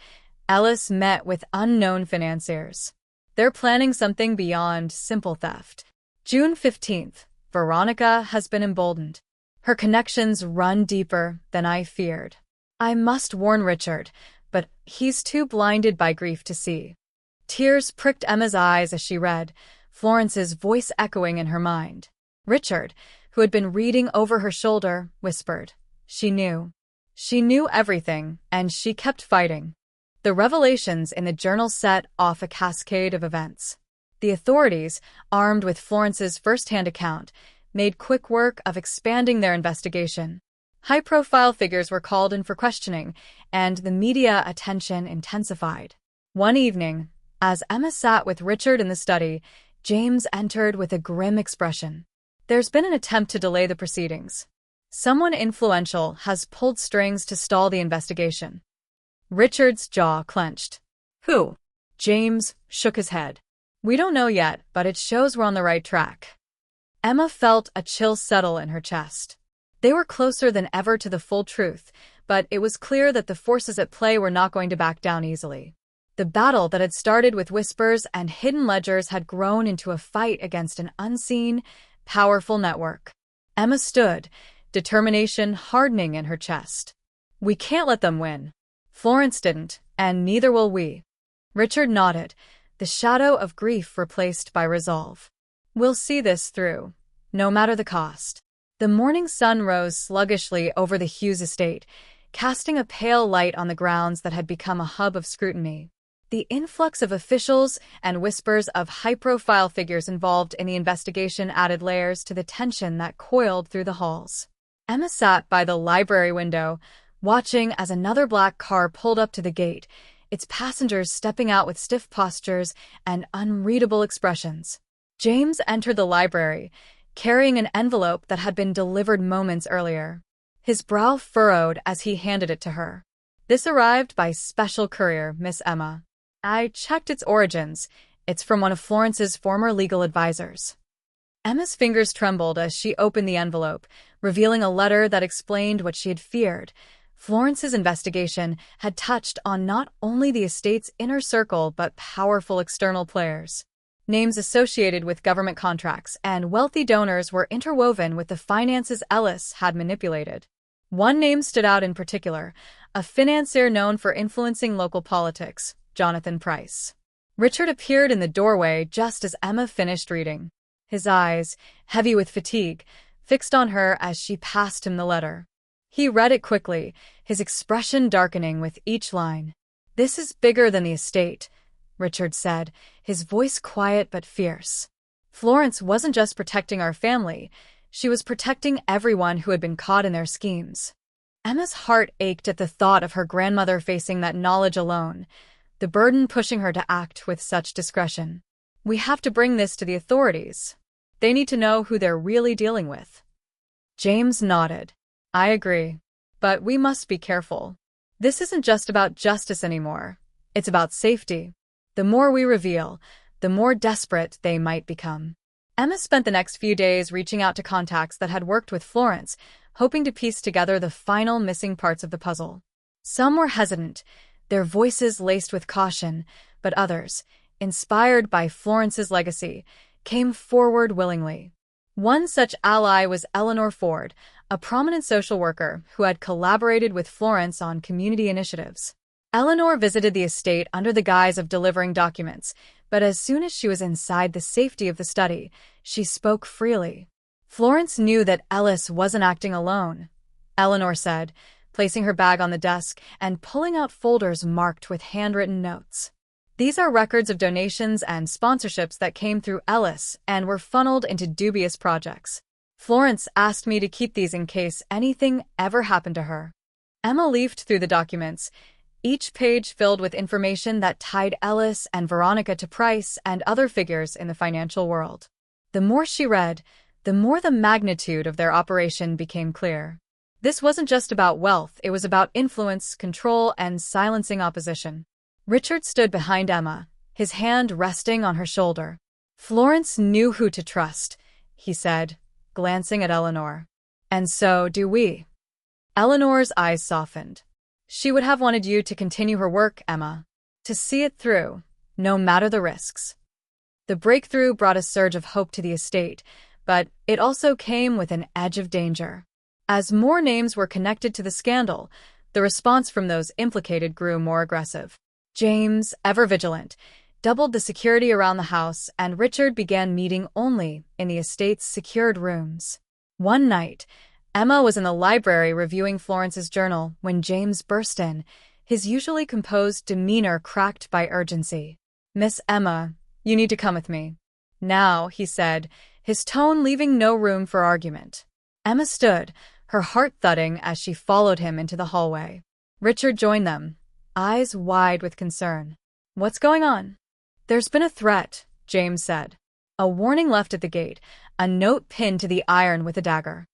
Ellis met with unknown financiers. They're planning something beyond simple theft. June 15th, Veronica has been emboldened. Her connections run deeper than I feared. I must warn Richard, but he's too blinded by grief to see. Tears pricked Emma's eyes as she read, Florence's voice echoing in her mind. Richard, who had been reading over her shoulder, whispered. She knew. She knew everything, and she kept fighting. The revelations in the journal set off a cascade of events. The authorities, armed with Florence's first-hand account, made quick work of expanding their investigation. High-profile figures were called in for questioning, and the media attention intensified. One evening, as Emma sat with Richard in the study, James entered with a grim expression. There's been an attempt to delay the proceedings. Someone influential has pulled strings to stall the investigation. Richard's jaw clenched. Who? James shook his head. We don't know yet, but it shows we're on the right track. Emma felt a chill settle in her chest. They were closer than ever to the full truth, but it was clear that the forces at play were not going to back down easily. The battle that had started with whispers and hidden ledgers had grown into a fight against an unseen, powerful network. Emma stood, determination hardening in her chest. We can't let them win. Florence didn't, and neither will we. Richard nodded, the shadow of grief replaced by resolve. We'll see this through, no matter the cost. The morning sun rose sluggishly over the Hughes estate, casting a pale light on the grounds that had become a hub of scrutiny. The influx of officials and whispers of high-profile figures involved in the investigation added layers to the tension that coiled through the halls. Emma sat by the library window, watching as another black car pulled up to the gate, its passengers stepping out with stiff postures and unreadable expressions. James entered the library, carrying an envelope that had been delivered moments earlier. His brow furrowed as he handed it to her. This arrived by special courier, Miss Emma. I checked its origins. It's from one of Florence's former legal advisors. Emma's fingers trembled as she opened the envelope, revealing a letter that explained what she had feared. Florence's investigation had touched on not only the estate's inner circle but powerful external players. Names associated with government contracts and wealthy donors were interwoven with the finances Ellis had manipulated. One name stood out in particular, a financier known for influencing local politics, Jonathan Price. Richard appeared in the doorway just as Emma finished reading. His eyes, heavy with fatigue, fixed on her as she passed him the letter. He read it quickly, his expression darkening with each line. This is bigger than the estate, Richard said, his voice quiet but fierce. Florence wasn't just protecting our family, she was protecting everyone who had been caught in their schemes. Emma's heart ached at the thought of her grandmother facing that knowledge alone, the burden pushing her to act with such discretion. We have to bring this to the authorities. They need to know who they're really dealing with. James nodded. I agree. But we must be careful. This isn't just about justice anymore. It's about safety. The more we reveal, the more desperate they might become. Emma spent the next few days reaching out to contacts that had worked with Florence, hoping to piece together the final missing parts of the puzzle. Some were hesitant, their voices laced with caution, but others, inspired by Florence's legacy, came forward willingly. One such ally was Eleanor Ford, a prominent social worker who had collaborated with Florence on community initiatives. Eleanor visited the estate under the guise of delivering documents, but as soon as she was inside the safety of the study, she spoke freely. Florence knew that Ellis wasn't acting alone, Eleanor said, placing her bag on the desk and pulling out folders marked with handwritten notes. These are records of donations and sponsorships that came through Ellis and were funneled into dubious projects. Florence asked me to keep these in case anything ever happened to her. Emma leafed through the documents, each page filled with information that tied Ellis and Veronica to Price and other figures in the financial world. The more she read, the more the magnitude of their operation became clear. This wasn't just about wealth, it was about influence, control, and silencing opposition. Richard stood behind Emma, his hand resting on her shoulder. Florence knew who to trust, he said, glancing at Eleanor. And so do we. Eleanor's eyes softened. She would have wanted you to continue her work, Emma. To see it through, no matter the risks. The breakthrough brought a surge of hope to the estate, but it also came with an edge of danger. As more names were connected to the scandal, the response from those implicated grew more aggressive. James, ever vigilant, doubled the security around the house, and Richard began meeting only in the estate's secured rooms. One night, Emma was in the library reviewing Florence's journal when James burst in, his usually composed demeanor cracked by urgency. Miss Emma, you need to come with me. Now, he said, his tone leaving no room for argument. Emma stood, her heart thudding as she followed him into the hallway. Richard joined them, eyes wide with concern. What's going on? There's been a threat, James said. A warning left at the gate, a note pinned to the iron with a dagger.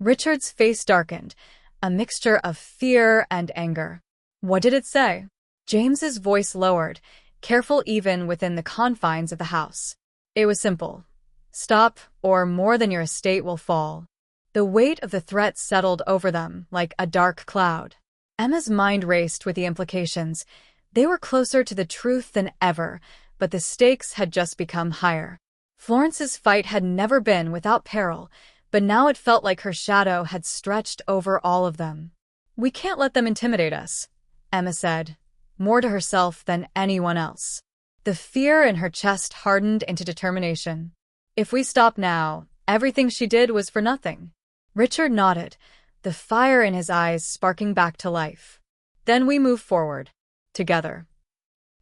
Richard's face darkened, a mixture of fear and anger. What did it say? James's voice lowered, careful even within the confines of the house. It was simple. Stop, or more than your estate will fall. The weight of the threat settled over them like a dark cloud. Emma's mind raced with the implications. They were closer to the truth than ever, but the stakes had just become higher. Florence's fight had never been without peril, but now it felt like her shadow had stretched over all of them. "We can't let them intimidate us," Emma said, more to herself than anyone else. The fear in her chest hardened into determination. If we stop now, everything she did was for nothing. Richard nodded, the fire in his eyes sparking back to life. Then we move forward. Together.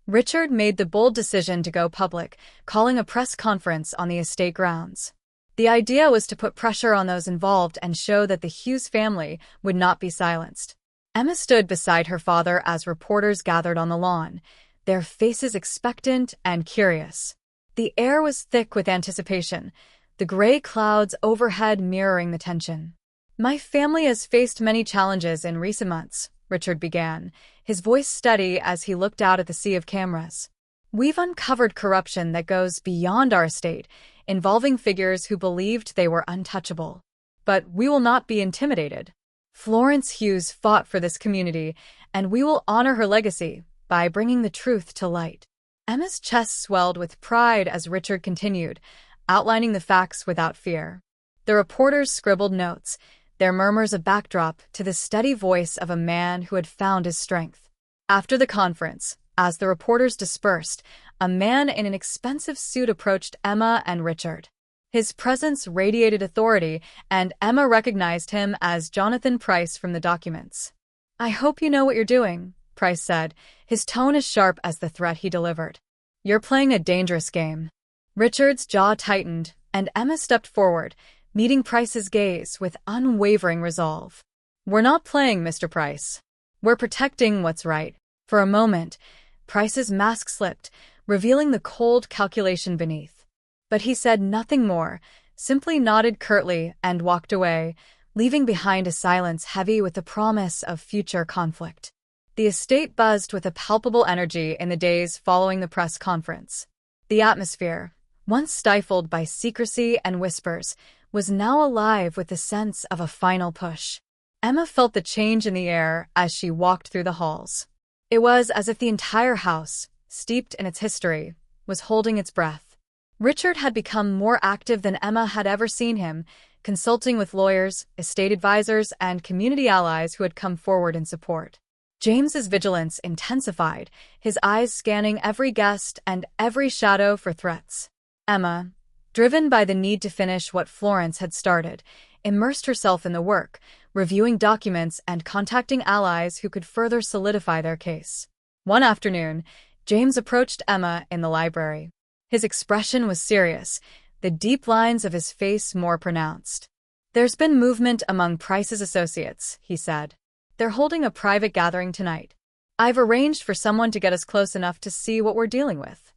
Richard made the bold decision to go public, calling a press conference on the estate grounds. The idea was to put pressure on those involved and show that the Hughes family would not be silenced. Emma stood beside her father as reporters gathered on the lawn, their faces expectant and curious. The air was thick with anticipation, the gray clouds overhead mirroring the tension. "My family has faced many challenges in recent months," Richard began, his voice steady as he looked out at the sea of cameras. "We've uncovered corruption that goes beyond our estate, involving figures who believed they were untouchable. But we will not be intimidated. Florence Hughes fought for this community, and we will honor her legacy by bringing the truth to light." Emma's chest swelled with pride as Richard continued, outlining the facts without fear. The reporters scribbled notes, their murmurs a backdrop to the steady voice of a man who had found his strength. After the conference, as the reporters dispersed, a man in an expensive suit approached Emma and Richard. His presence radiated authority, and Emma recognized him as Jonathan Price from the documents. "I hope you know what you're doing," Price said, his tone as sharp as the threat he delivered. "You're playing a dangerous game." Richard's jaw tightened, and Emma stepped forward, meeting Price's gaze with unwavering resolve. "We're not playing, Mr. Price. We're protecting what's right." For a moment, Price's mask slipped, revealing the cold calculation beneath. But he said nothing more, simply nodded curtly and walked away, leaving behind a silence heavy with the promise of future conflict. The estate buzzed with a palpable energy in the days following the press conference. The atmosphere, once stifled by secrecy and whispers, was now alive with the sense of a final push. Emma felt the change in the air as she walked through the halls. It was as if the entire house, steeped in its history, was holding its breath. Richard had become more active than Emma had ever seen him, consulting with lawyers, estate advisors, and community allies who had come forward in support. James's vigilance intensified, his eyes scanning every guest and every shadow for threats. Emma, driven by the need to finish what Florence had started, immersed herself in the work, reviewing documents and contacting allies who could further solidify their case. One afternoon, James approached Emma in the library. His expression was serious, the deep lines of his face more pronounced. "There's been movement among Price's associates," he said. "They're holding a private gathering tonight. I've arranged for someone to get us close enough to see what we're dealing with."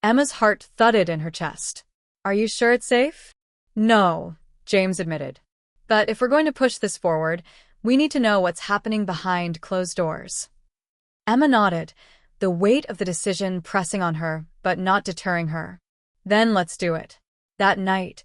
Emma's heart thudded in her chest. "Are you sure it's safe?" "No," James admitted. "But if we're going to push this forward, we need to know what's happening behind closed doors." Emma nodded, the weight of the decision pressing on her, but not deterring her. "Then let's do it." That night,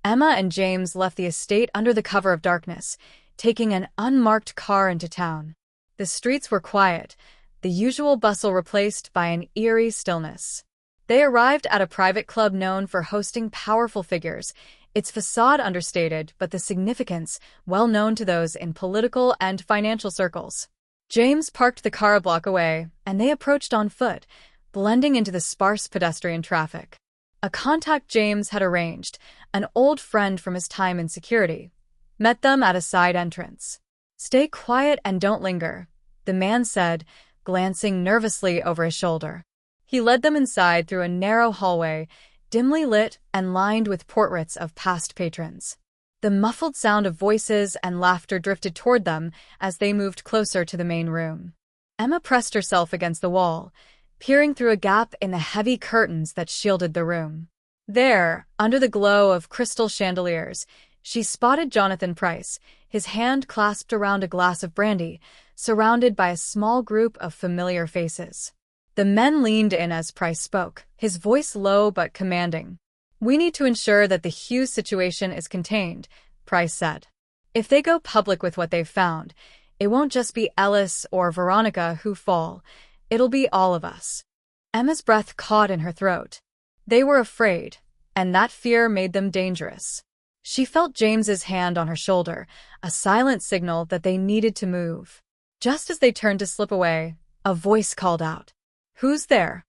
Emma and James left the estate under the cover of darkness, taking an unmarked car into town. The streets were quiet, the usual bustle replaced by an eerie stillness. They arrived at a private club known for hosting powerful figures, its facade understated but the significance well known to those in political and financial circles. James parked the car a block away, and they approached on foot, blending into the sparse pedestrian traffic. A contact James had arranged, an old friend from his time in security, met them at a side entrance. "Stay quiet and don't linger," the man said, glancing nervously over his shoulder. He led them inside through a narrow hallway, dimly lit and lined with portraits of past patrons. The muffled sound of voices and laughter drifted toward them as they moved closer to the main room. Emma pressed herself against the wall, peering through a gap in the heavy curtains that shielded the room. There, under the glow of crystal chandeliers, she spotted Jonathan Price, his hand clasped around a glass of brandy, surrounded by a small group of familiar faces. The men leaned in as Price spoke, his voice low but commanding. "We need to ensure that the Hughes situation is contained," Price said. "If they go public with what they've found, it won't just be Ellis or Veronica who fall. It'll be all of us." Emma's breath caught in her throat. They were afraid, and that fear made them dangerous. She felt James's hand on her shoulder, a silent signal that they needed to move. Just as they turned to slip away, a voice called out, "Who's there?"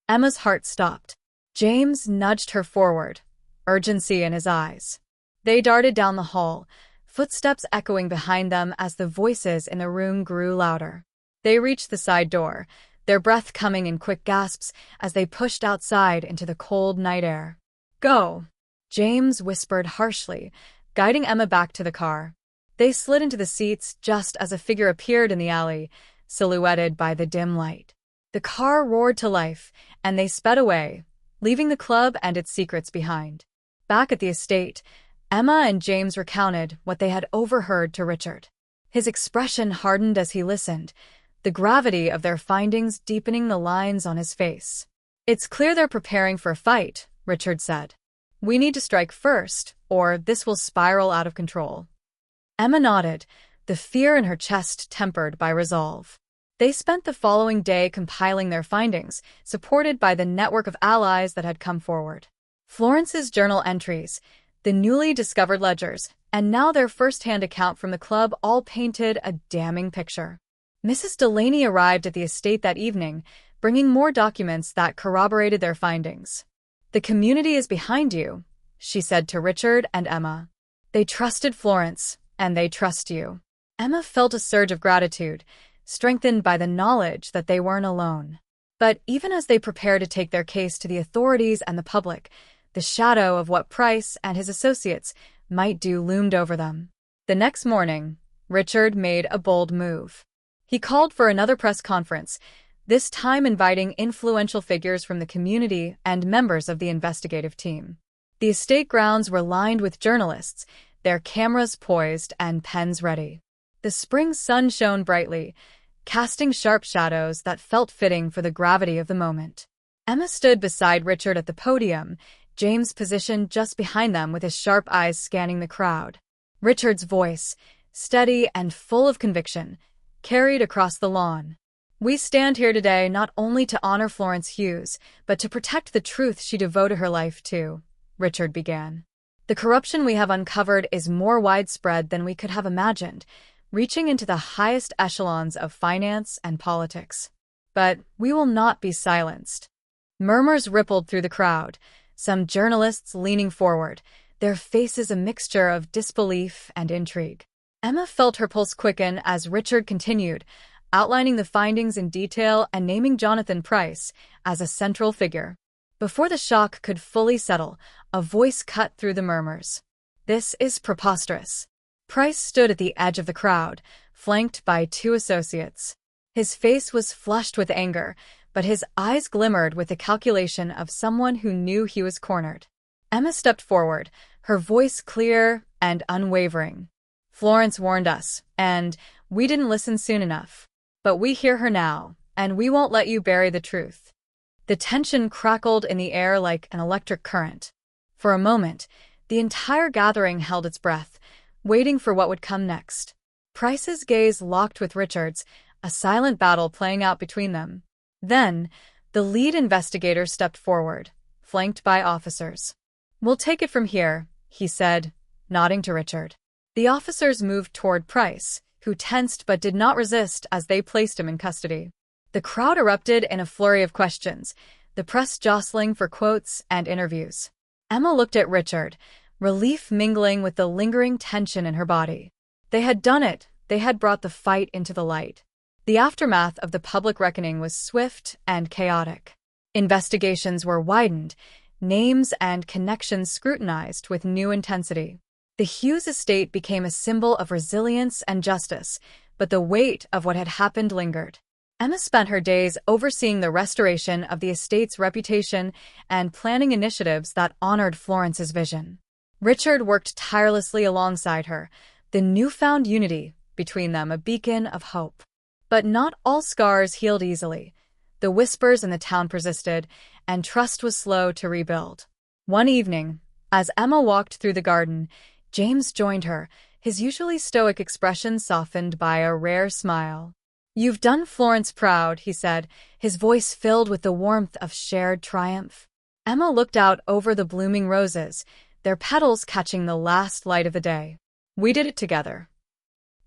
Emma's heart stopped. James nudged her forward, urgency in his eyes. They darted down the hall, footsteps echoing behind them as the voices in the room grew louder. They reached the side door, their breath coming in quick gasps as they pushed outside into the cold night air. "Go," James whispered harshly, guiding Emma back to the car. They slid into the seats just as a figure appeared in the alley, silhouetted by the dim light. The car roared to life, and they sped away, leaving the club and its secrets behind. Back at the estate, Emma and James recounted what they had overheard to Richard. His expression hardened as he listened, the gravity of their findings deepening the lines on his face. "It's clear they're preparing for a fight," Richard said. "We need to strike first, or this will spiral out of control." Emma nodded, the fear in her chest tempered by resolve. They spent the following day compiling their findings, supported by the network of allies that had come forward. Florence's journal entries, the newly discovered ledgers, and now their first-hand account from the club all painted a damning picture. Mrs. Delaney arrived at the estate that evening, bringing more documents that corroborated their findings. "The community is behind you," she said to Richard and Emma. "They trusted Florence, and they trust you." Emma felt a surge of gratitude, strengthened by the knowledge that they weren't alone. But even as they prepared to take their case to the authorities and the public, the shadow of what Price and his associates might do loomed over them. The next morning, Richard made a bold move. He called for another press conference, this time inviting influential figures from the community and members of the investigative team. The estate grounds were lined with journalists, their cameras poised and pens ready. The spring sun shone brightly, casting sharp shadows that felt fitting for the gravity of the moment. Emma stood beside Richard at the podium, James positioned just behind them with his sharp eyes scanning the crowd. Richard's voice, steady and full of conviction, carried across the lawn. "We stand here today not only to honor Florence Hughes, but to protect the truth she devoted her life to," Richard began. "The corruption we have uncovered is more widespread than we could have imagined, reaching into the highest echelons of finance and politics. But we will not be silenced." Murmurs rippled through the crowd, some journalists leaning forward, their faces a mixture of disbelief and intrigue. Emma felt her pulse quicken as Richard continued, outlining the findings in detail and naming Jonathan Price as a central figure. Before the shock could fully settle, a voice cut through the murmurs. "This is preposterous." Price stood at the edge of the crowd, flanked by two associates. His face was flushed with anger, but his eyes glimmered with the calculation of someone who knew he was cornered. Emma stepped forward, her voice clear and unwavering. "Florence warned us, and we didn't listen soon enough. But we hear her now, and we won't let you bury the truth." The tension crackled in the air like an electric current. For a moment, the entire gathering held its breath, waiting for what would come next. Price's gaze locked with Richard's, a silent battle playing out between them. Then, the lead investigator stepped forward, flanked by officers. "We'll take it from here," he said, nodding to Richard. The officers moved toward Price, who tensed but did not resist as they placed him in custody. The crowd erupted in a flurry of questions, the press jostling for quotes and interviews. Emma looked at Richard, relief mingling with the lingering tension in her body. They had done it. They had brought the fight into the light. The aftermath of the public reckoning was swift and chaotic. Investigations were widened, names and connections scrutinized with new intensity. The Hughes estate became a symbol of resilience and justice, but the weight of what had happened lingered. Emma spent her days overseeing the restoration of the estate's reputation and planning initiatives that honored Florence's vision. Richard worked tirelessly alongside her, the newfound unity, between them a beacon of hope. But not all scars healed easily. The whispers in the town persisted, and trust was slow to rebuild. One evening, as Emma walked through the garden, James joined her, his usually stoic expression softened by a rare smile. "You've done Florence proud," he said, his voice filled with the warmth of shared triumph. Emma looked out over the blooming roses, their petals catching the last light of the day. "We did it together."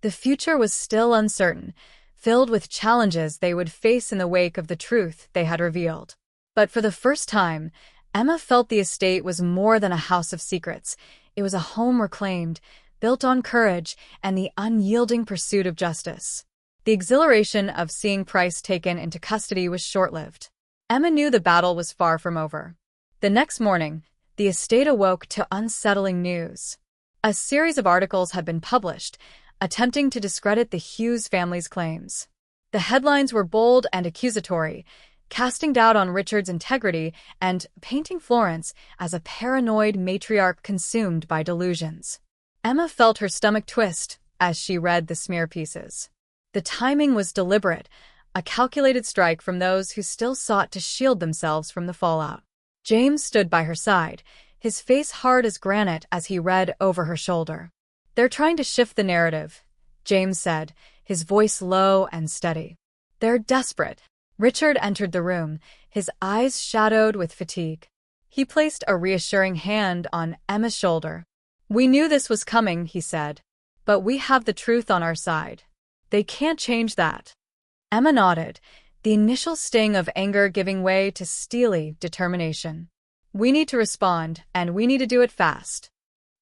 The future was still uncertain, filled with challenges they would face in the wake of the truth they had revealed. But for the first time, Emma felt the estate was more than a house of secrets. It was a home reclaimed, built on courage and the unyielding pursuit of justice. The exhilaration of seeing Price taken into custody was short-lived. Emma knew the battle was far from over. The next morning, the estate awoke to unsettling news. A series of articles had been published, attempting to discredit the Hughes family's claims. The headlines were bold and accusatory, casting doubt on Richard's integrity and painting Florence as a paranoid matriarch consumed by delusions. Emma felt her stomach twist as she read the smear pieces. The timing was deliberate, a calculated strike from those who still sought to shield themselves from the fallout. James stood by her side, his face hard as granite as he read over her shoulder. "They're trying to shift the narrative," James said, his voice low and steady. "They're desperate." Richard entered the room, his eyes shadowed with fatigue. He placed a reassuring hand on Emma's shoulder. "We knew this was coming," he said, "but we have the truth on our side. They can't change that." Emma nodded, the initial sting of anger giving way to steely determination. "We need to respond, and we need to do it fast."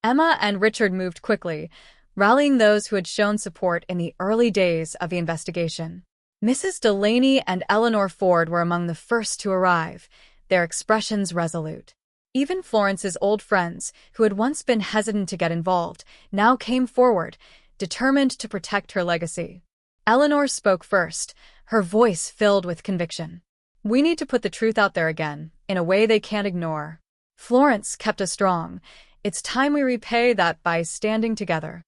Emma and Richard moved quickly, rallying those who had shown support in the early days of the investigation. Mrs. Delaney and Eleanor Ford were among the first to arrive, their expressions resolute. Even Florence's old friends, who had once been hesitant to get involved, now came forward, determined to protect her legacy. Eleanor spoke first, her voice filled with conviction. "We need to put the truth out there again, in a way they can't ignore. Florence kept us strong. It's time we repay that by standing together."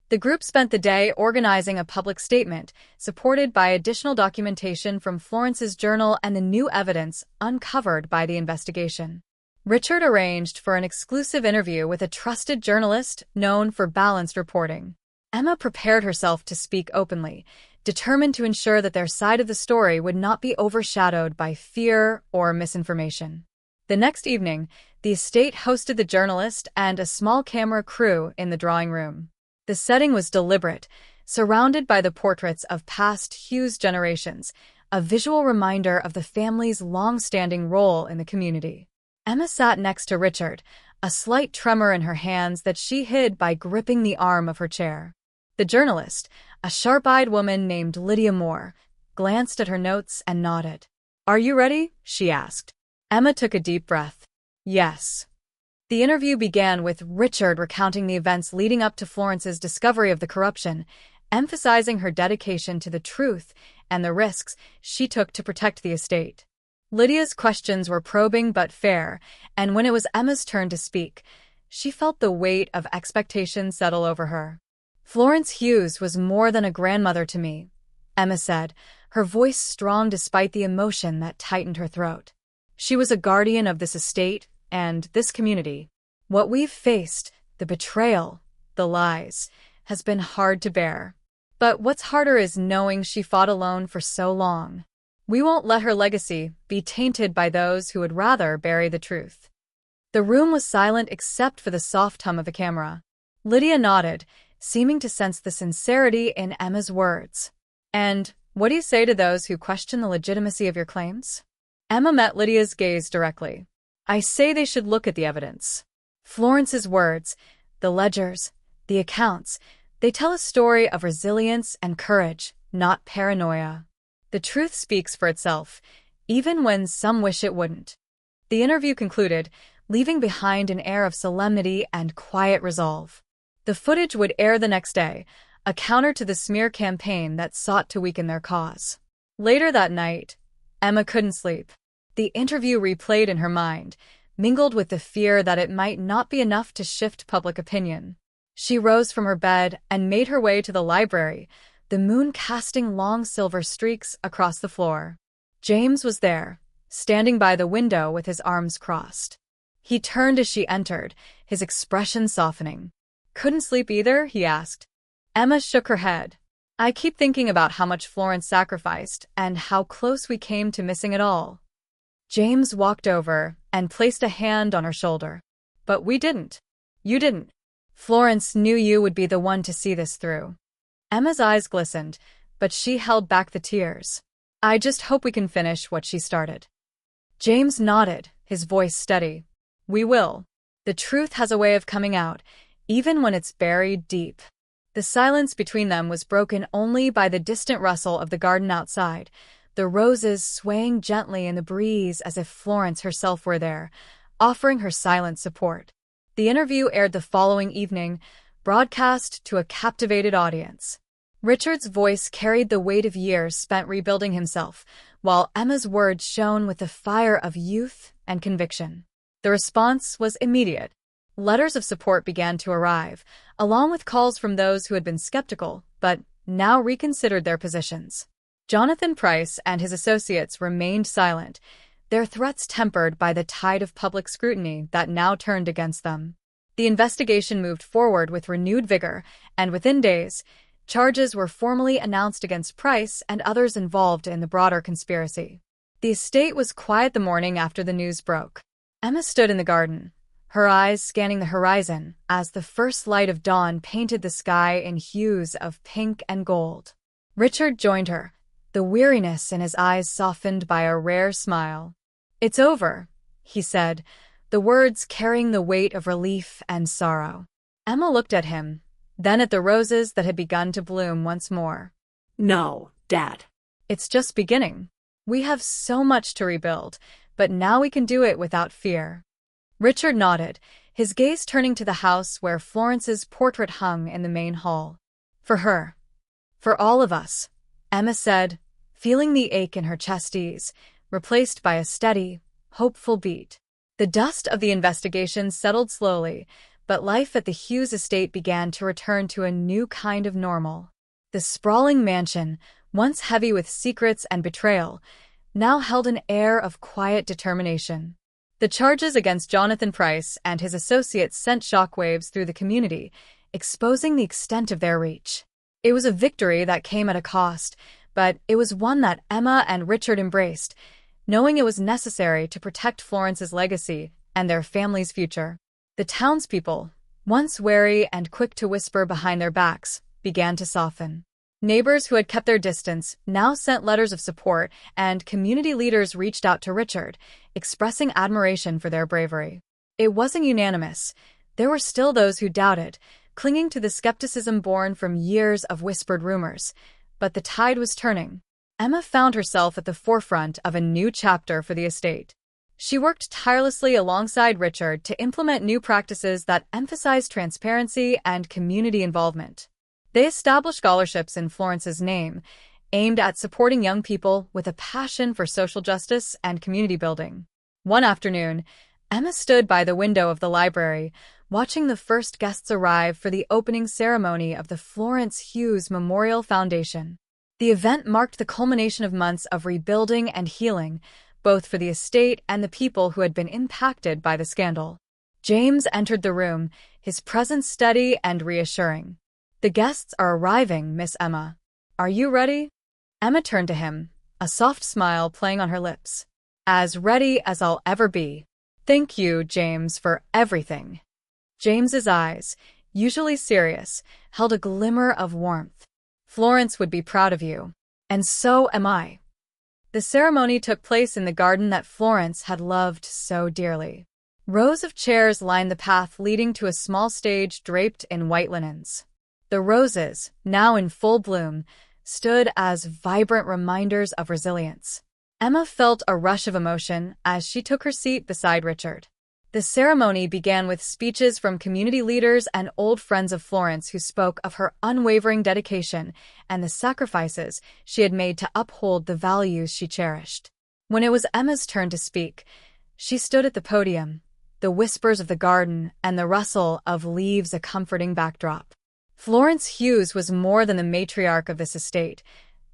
The group spent the day organizing a public statement, supported by additional documentation from Florence's journal and the new evidence uncovered by the investigation. Richard arranged for an exclusive interview with a trusted journalist known for balanced reporting. Emma prepared herself to speak openly, determined to ensure that their side of the story would not be overshadowed by fear or misinformation. The next evening, the estate hosted the journalist and a small camera crew in the drawing room. The setting was deliberate, surrounded by the portraits of past Hughes generations, a visual reminder of the family's long-standing role in the community. Emma sat next to Richard, a slight tremor in her hands that she hid by gripping the arm of her chair. The journalist, a sharp-eyed woman named Lydia Moore, glanced at her notes and nodded. "Are you ready?" she asked. Emma took a deep breath. "Yes." The interview began with Richard recounting the events leading up to Florence's discovery of the corruption, emphasizing her dedication to the truth and the risks she took to protect the estate. Lydia's questions were probing but fair, and when it was Emma's turn to speak, she felt the weight of expectation settle over her. "Florence Hughes was more than a grandmother to me," Emma said, her voice strong despite the emotion that tightened her throat. "She was a guardian of this estate and this community. What we've faced, the betrayal, the lies, has been hard to bear. But what's harder is knowing she fought alone for so long. We won't let her legacy be tainted by those who would rather bury the truth." The room was silent except for the soft hum of the camera. Lydia nodded, seeming to sense the sincerity in Emma's words. "And what do you say to those who question the legitimacy of your claims?" Emma met Lydia's gaze directly. "I say they should look at the evidence. Florence's words, the ledgers, the accounts, they tell a story of resilience and courage, not paranoia. The truth speaks for itself, even when some wish it wouldn't." The interview concluded, leaving behind an air of solemnity and quiet resolve. The footage would air the next day, a counter to the smear campaign that sought to weaken their cause. Later that night, Emma couldn't sleep. The interview replayed in her mind, mingled with the fear that it might not be enough to shift public opinion. She rose from her bed and made her way to the library, the moon casting long silver streaks across the floor. James was there, standing by the window with his arms crossed. He turned as she entered, his expression softening. "Couldn't sleep either?" he asked. Emma shook her head. "I keep thinking about how much Florence sacrificed and how close we came to missing it all." James walked over and placed a hand on her shoulder. "But we didn't. You didn't. Florence knew you would be the one to see this through." Emma's eyes glistened, but she held back the tears. "I just hope we can finish what she started." James nodded, his voice steady. "We will. The truth has a way of coming out, even when it's buried deep." The silence between them was broken only by the distant rustle of the garden outside, the roses swaying gently in the breeze as if Florence herself were there, offering her silent support. The interview aired the following evening, broadcast to a captivated audience. Richard's voice carried the weight of years spent rebuilding himself, while Emma's words shone with the fire of youth and conviction. The response was immediate. Letters of support began to arrive, along with calls from those who had been skeptical, but now reconsidered their positions. Jonathan Pryce and his associates remained silent, their threats tempered by the tide of public scrutiny that now turned against them. The investigation moved forward with renewed vigor, and within days, charges were formally announced against Pryce and others involved in the broader conspiracy. The estate was quiet the morning after the news broke. Emma stood in the garden, her eyes scanning the horizon as the first light of dawn painted the sky in hues of pink and gold. Richard joined her, the weariness in his eyes softened by a rare smile. "It's over," he said, the words carrying the weight of relief and sorrow. Emma looked at him, then at the roses that had begun to bloom once more. "No, Dad." "It's just beginning. We have so much to rebuild, but now we can do it without fear." Richard nodded, his gaze turning to the house where Florence's portrait hung in the main hall. "For her. For all of us," Emma said, feeling the ache in her chest ease, replaced by a steady, hopeful beat. The dust of the investigation settled slowly, but life at the Hughes estate began to return to a new kind of normal. The sprawling mansion, once heavy with secrets and betrayal, now held an air of quiet determination. The charges against Jonathan Pryce and his associates sent shockwaves through the community, exposing the extent of their reach. It was a victory that came at a cost, but it was one that Emma and Richard embraced, knowing it was necessary to protect Florence's legacy and their family's future. The townspeople, once wary and quick to whisper behind their backs, began to soften. Neighbors who had kept their distance now sent letters of support, and community leaders reached out to Richard, expressing admiration for their bravery. It wasn't unanimous. There were still those who doubted, clinging to the skepticism born from years of whispered rumors. But the tide was turning. Emma found herself at the forefront of a new chapter for the estate. She worked tirelessly alongside Richard to implement new practices that emphasized transparency and community involvement. They established scholarships in Florence's name, aimed at supporting young people with a passion for social justice and community building. One afternoon, Emma stood by the window of the library, watching the first guests arrive for the opening ceremony of the Florence Hughes Memorial Foundation. The event marked the culmination of months of rebuilding and healing, both for the estate and the people who had been impacted by the scandal. James entered the room, his presence steady and reassuring. "The guests are arriving, Miss Emma. Are you ready?" Emma turned to him, a soft smile playing on her lips. "As ready as I'll ever be. Thank you, James, for everything." James's eyes, usually serious, held a glimmer of warmth. "Florence would be proud of you. And so am I." The ceremony took place in the garden that Florence had loved so dearly. Rows of chairs lined the path leading to a small stage draped in white linens. The roses, now in full bloom, stood as vibrant reminders of resilience. Emma felt a rush of emotion as she took her seat beside Richard. The ceremony began with speeches from community leaders and old friends of Florence who spoke of her unwavering dedication and the sacrifices she had made to uphold the values she cherished. When it was Emma's turn to speak, she stood at the podium, the whispers of the garden and the rustle of leaves a comforting backdrop. Florence Hughes was more than the matriarch of this estate,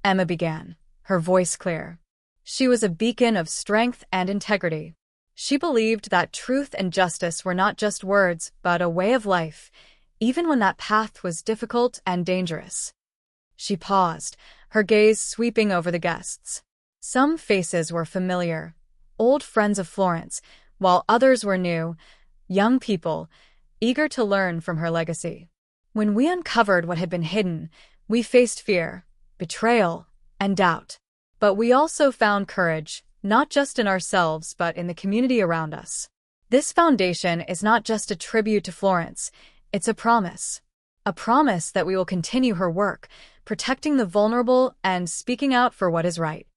Emma began, her voice clear. She was a beacon of strength and integrity. She believed that truth and justice were not just words, but a way of life, even when that path was difficult and dangerous. She paused, her gaze sweeping over the guests. Some faces were familiar, old friends of Florence, while others were new, young people, eager to learn from her legacy. When we uncovered what had been hidden, we faced fear, betrayal, and doubt. But we also found courage, not just in ourselves but in the community around us. This foundation is not just a tribute to Florence, it's a promise. A promise that we will continue her work, protecting the vulnerable and speaking out for what is right.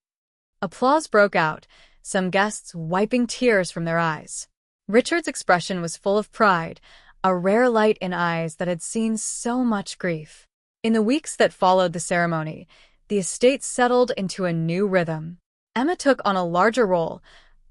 Applause broke out, some guests wiping tears from their eyes. Richard's expression was full of pride, a rare light in eyes that had seen so much grief. In the weeks that followed the ceremony, the estate settled into a new rhythm. Emma took on a larger role,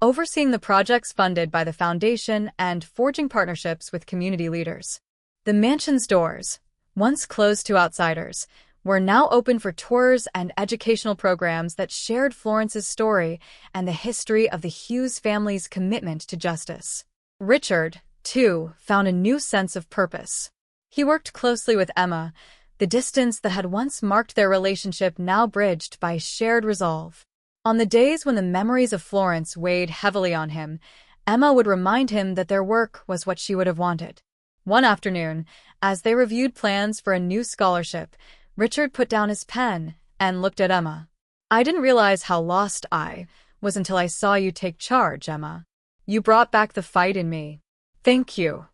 overseeing the projects funded by the foundation and forging partnerships with community leaders. The mansion's doors, once closed to outsiders, were now open for tours and educational programs that shared Florence's story and the history of the Hughes family's commitment to justice. Richard, too, found a new sense of purpose. He worked closely with Emma, the distance that had once marked their relationship now bridged by shared resolve. On the days when the memories of Florence weighed heavily on him, Emma would remind him that their work was what she would have wanted. One afternoon, as they reviewed plans for a new scholarship, Richard put down his pen and looked at Emma. "I didn't realize how lost I was until I saw you take charge, Emma. You brought back the fight in me. Thank you."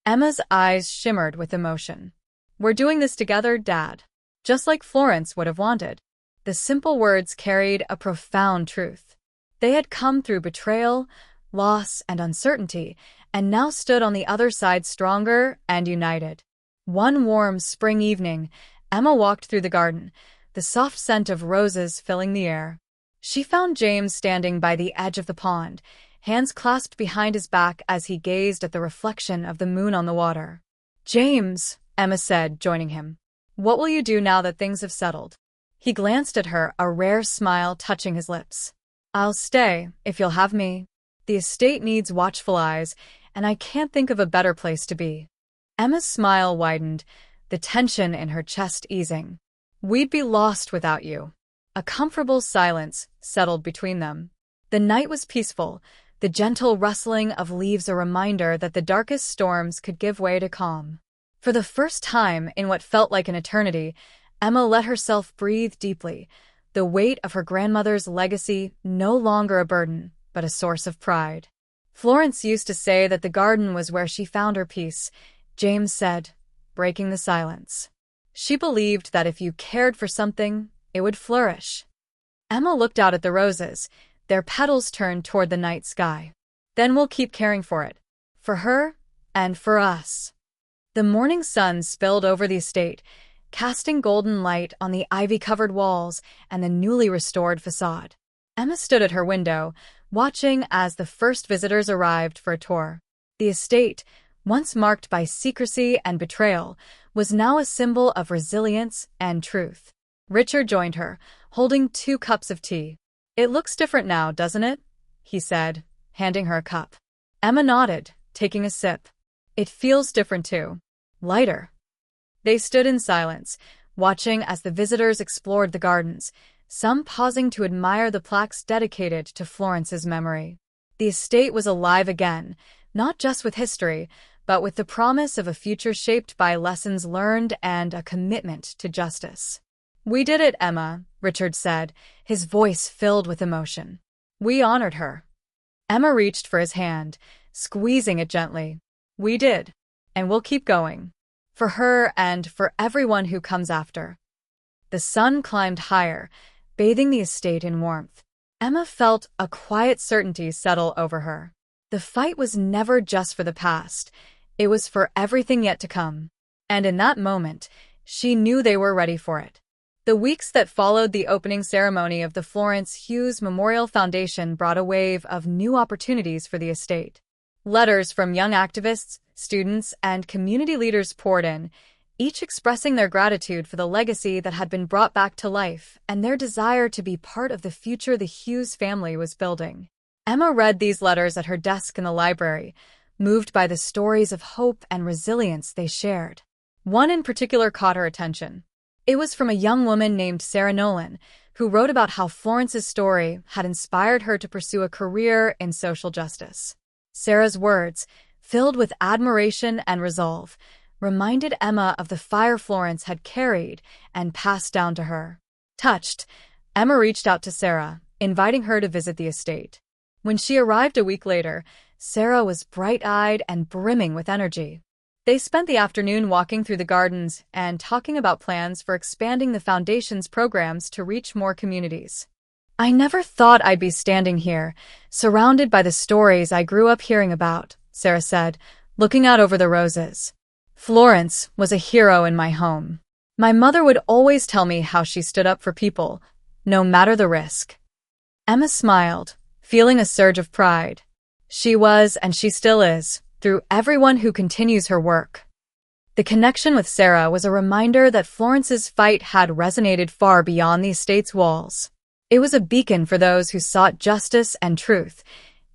Emma's eyes shimmered with emotion. "We're doing this together, Dad. Just like Florence would have wanted." The simple words carried a profound truth. They had come through betrayal, loss, and uncertainty, and now stood on the other side stronger and united. One warm spring evening, Emma walked through the garden, the soft scent of roses filling the air. She found James standing by the edge of the pond, hands clasped behind his back as he gazed at the reflection of the moon on the water. "James," Emma said, joining him, "what will you do now that things have settled?" He glanced at her, a rare smile touching his lips. "I'll stay, if you'll have me. The estate needs watchful eyes, and I can't think of a better place to be." Emma's smile widened, the tension in her chest easing. "We'd be lost without you." A comfortable silence settled between them. The night was peaceful, the gentle rustling of leaves a reminder that the darkest storms could give way to calm. For the first time in what felt like an eternity, Emma let herself breathe deeply, the weight of her grandmother's legacy no longer a burden, but a source of pride. Florence used to say that the garden was where she found her peace, James said, breaking the silence. She believed that if you cared for something, it would flourish. Emma looked out at the roses, their petals turned toward the night sky. "Then we'll keep caring for it. For her, and for us." The morning sun spilled over the estate, casting golden light on the ivy-covered walls and the newly restored facade. Emma stood at her window, watching as the first visitors arrived for a tour. The estate, once marked by secrecy and betrayal, was now a symbol of resilience and truth. Richard joined her, holding 2 cups of tea. "It looks different now, doesn't it?" he said, handing her a cup. Emma nodded, taking a sip. "It feels different too. Lighter." They stood in silence, watching as the visitors explored the gardens, some pausing to admire the plaques dedicated to Florence's memory. The estate was alive again, not just with history, but with the promise of a future shaped by lessons learned and a commitment to justice. "We did it, Emma," Richard said, his voice filled with emotion. "We honored her." Emma reached for his hand, squeezing it gently. "We did, and we'll keep going. For her and for everyone who comes after." The sun climbed higher, bathing the estate in warmth. Emma felt a quiet certainty settle over her. The fight was never just for the past, it was for everything yet to come. And in that moment, she knew they were ready for it. The weeks that followed the opening ceremony of the Florence Hughes Memorial Foundation brought a wave of new opportunities for the estate. Letters from young activists, students, and community leaders poured in, each expressing their gratitude for the legacy that had been brought back to life and their desire to be part of the future the Hughes family was building. Emma read these letters at her desk in the library, moved by the stories of hope and resilience they shared. One in particular caught her attention. It was from a young woman named Sarah Nolan, who wrote about how Florence's story had inspired her to pursue a career in social justice. Sarah's words, filled with admiration and resolve, reminded Emma of the fire Florence had carried and passed down to her. Touched, Emma reached out to Sarah, inviting her to visit the estate. When she arrived a week later, Sarah was bright-eyed and brimming with energy. They spent the afternoon walking through the gardens and talking about plans for expanding the Foundation's programs to reach more communities. "I never thought I'd be standing here, surrounded by the stories I grew up hearing about," Sarah said, looking out over the roses. "Florence was a hero in my home. My mother would always tell me how she stood up for people, no matter the risk." Emma smiled, feeling a surge of pride. She was, and she still is, through everyone who continues her work. The connection with Sarah was a reminder that Florence's fight had resonated far beyond the estate's walls. It was a beacon for those who sought justice and truth,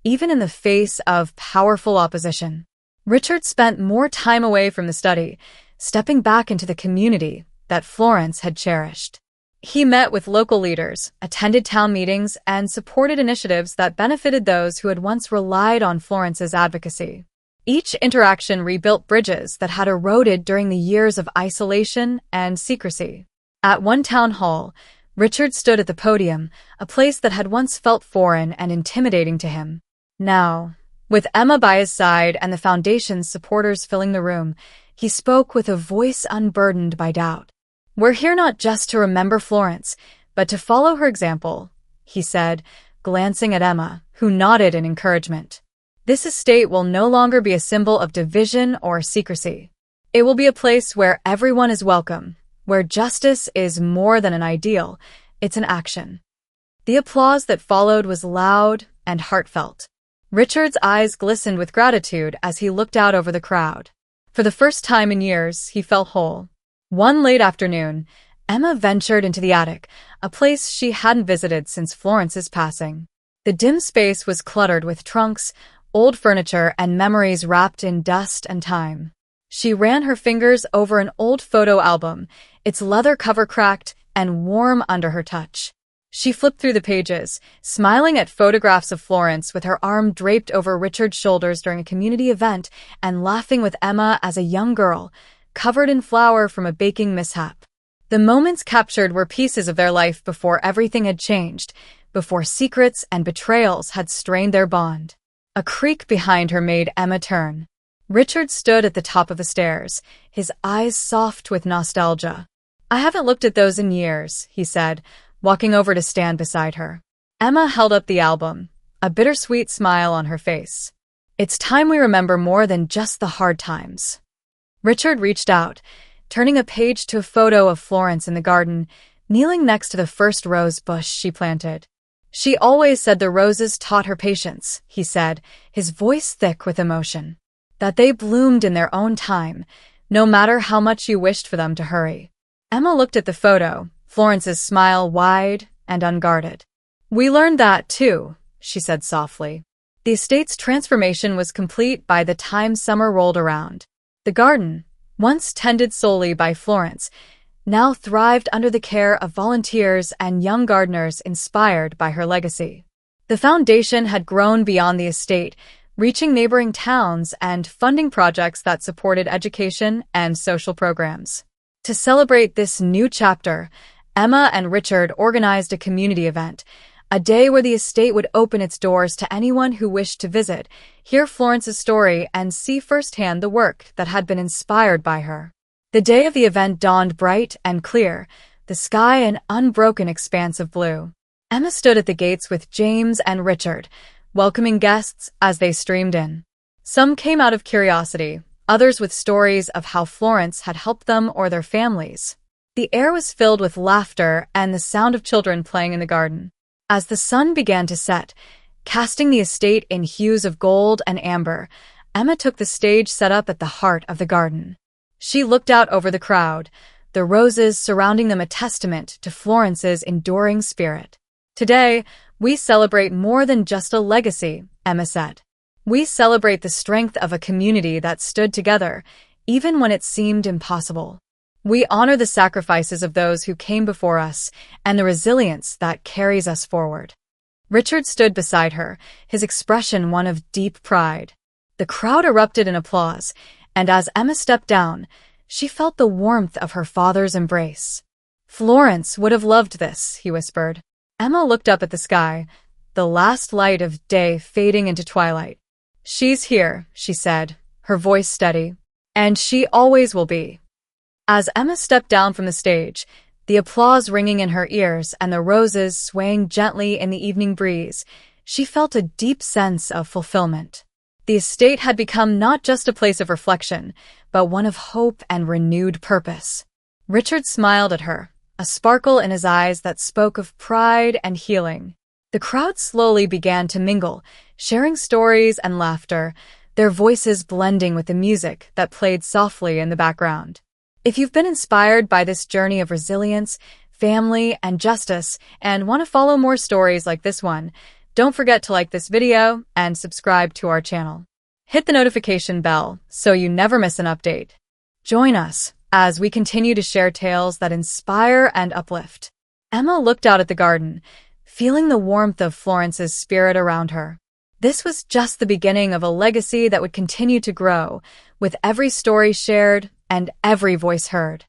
even in the face of powerful opposition. Richard spent more time away from the study, stepping back into the community that Florence had cherished. He met with local leaders, attended town meetings, and supported initiatives that benefited those who had once relied on Florence's advocacy. Each interaction rebuilt bridges that had eroded during the years of isolation and secrecy. At one town hall, Richard stood at the podium, a place that had once felt foreign and intimidating to him. Now, with Emma by his side and the Foundation's supporters filling the room, he spoke with a voice unburdened by doubt. "We're here not just to remember Florence, but to follow her example," he said, glancing at Emma, who nodded in encouragement. "This estate will no longer be a symbol of division or secrecy. It will be a place where everyone is welcome, where justice is more than an ideal, it's an action." The applause that followed was loud and heartfelt. Richard's eyes glistened with gratitude as he looked out over the crowd. For the first time in years, he felt whole. One late afternoon, Emma ventured into the attic, a place she hadn't visited since Florence's passing. The dim space was cluttered with trunks, old furniture, and memories wrapped in dust and time. She ran her fingers over an old photo album, its leather cover cracked and warm under her touch. She flipped through the pages, smiling at photographs of Florence with her arm draped over Richard's shoulders during a community event and laughing with Emma as a young girl, covered in flour from a baking mishap. The moments captured were pieces of their life before everything had changed, before secrets and betrayals had strained their bond. A creak behind her made Emma turn. Richard stood at the top of the stairs, his eyes soft with nostalgia. "I haven't looked at those in years," he said, walking over to stand beside her. Emma held up the album, a bittersweet smile on her face. "It's time we remember more than just the hard times." Richard reached out, turning a page to a photo of Florence in the garden, kneeling next to the first rose bush she planted. "She always said the roses taught her patience," he said, his voice thick with emotion. "That they bloomed in their own time, no matter how much you wished for them to hurry." Emma looked at the photo, Florence's smile wide and unguarded. "We learned that, too," she said softly. The estate's transformation was complete by the time summer rolled around. The garden, once tended solely by Florence, now thrived under the care of volunteers and young gardeners inspired by her legacy. The Foundation had grown beyond the estate, reaching neighboring towns and funding projects that supported education and social programs. To celebrate this new chapter, Emma and Richard organized a community event, a day where the estate would open its doors to anyone who wished to visit, hear Florence's story, and see firsthand the work that had been inspired by her. The day of the event dawned bright and clear, the sky an unbroken expanse of blue. Emma stood at the gates with James and Richard, welcoming guests as they streamed in. Some came out of curiosity, others with stories of how Florence had helped them or their families. The air was filled with laughter and the sound of children playing in the garden. As the sun began to set, Casting the estate in hues of gold and amber, Emma took the stage set up at the heart of the garden. She looked out over the crowd, the roses surrounding them a testament to Florence's enduring spirit. Today, we celebrate more than just a legacy, Emma said. We celebrate the strength of a community that stood together, even when it seemed impossible. We honor the sacrifices of those who came before us and the resilience that carries us forward. Richard stood beside her, his expression one of deep pride. The crowd erupted in applause, and as Emma stepped down, she felt the warmth of her father's embrace. "Florence would have loved this," he whispered. Emma looked up at the sky, the last light of day fading into twilight. "She's here," she said, her voice steady, "and she always will be." As Emma stepped down from the stage, the applause ringing in her ears and the roses swaying gently in the evening breeze, she felt a deep sense of fulfillment. The estate had become not just a place of reflection, but one of hope and renewed purpose. Richard smiled at her, a sparkle in his eyes that spoke of pride and healing. The crowd slowly began to mingle, sharing stories and laughter, their voices blending with the music that played softly in the background. If you've been inspired by this journey of resilience, family, and justice, and want to follow more stories like this one, don't forget to like this video and subscribe to our channel. Hit the notification bell so you never miss an update. Join us as we continue to share tales that inspire and uplift. Emma looked out at the garden, feeling the warmth of Florence's spirit around her. This was just the beginning of a legacy that would continue to grow, with every story shared and every voice heard.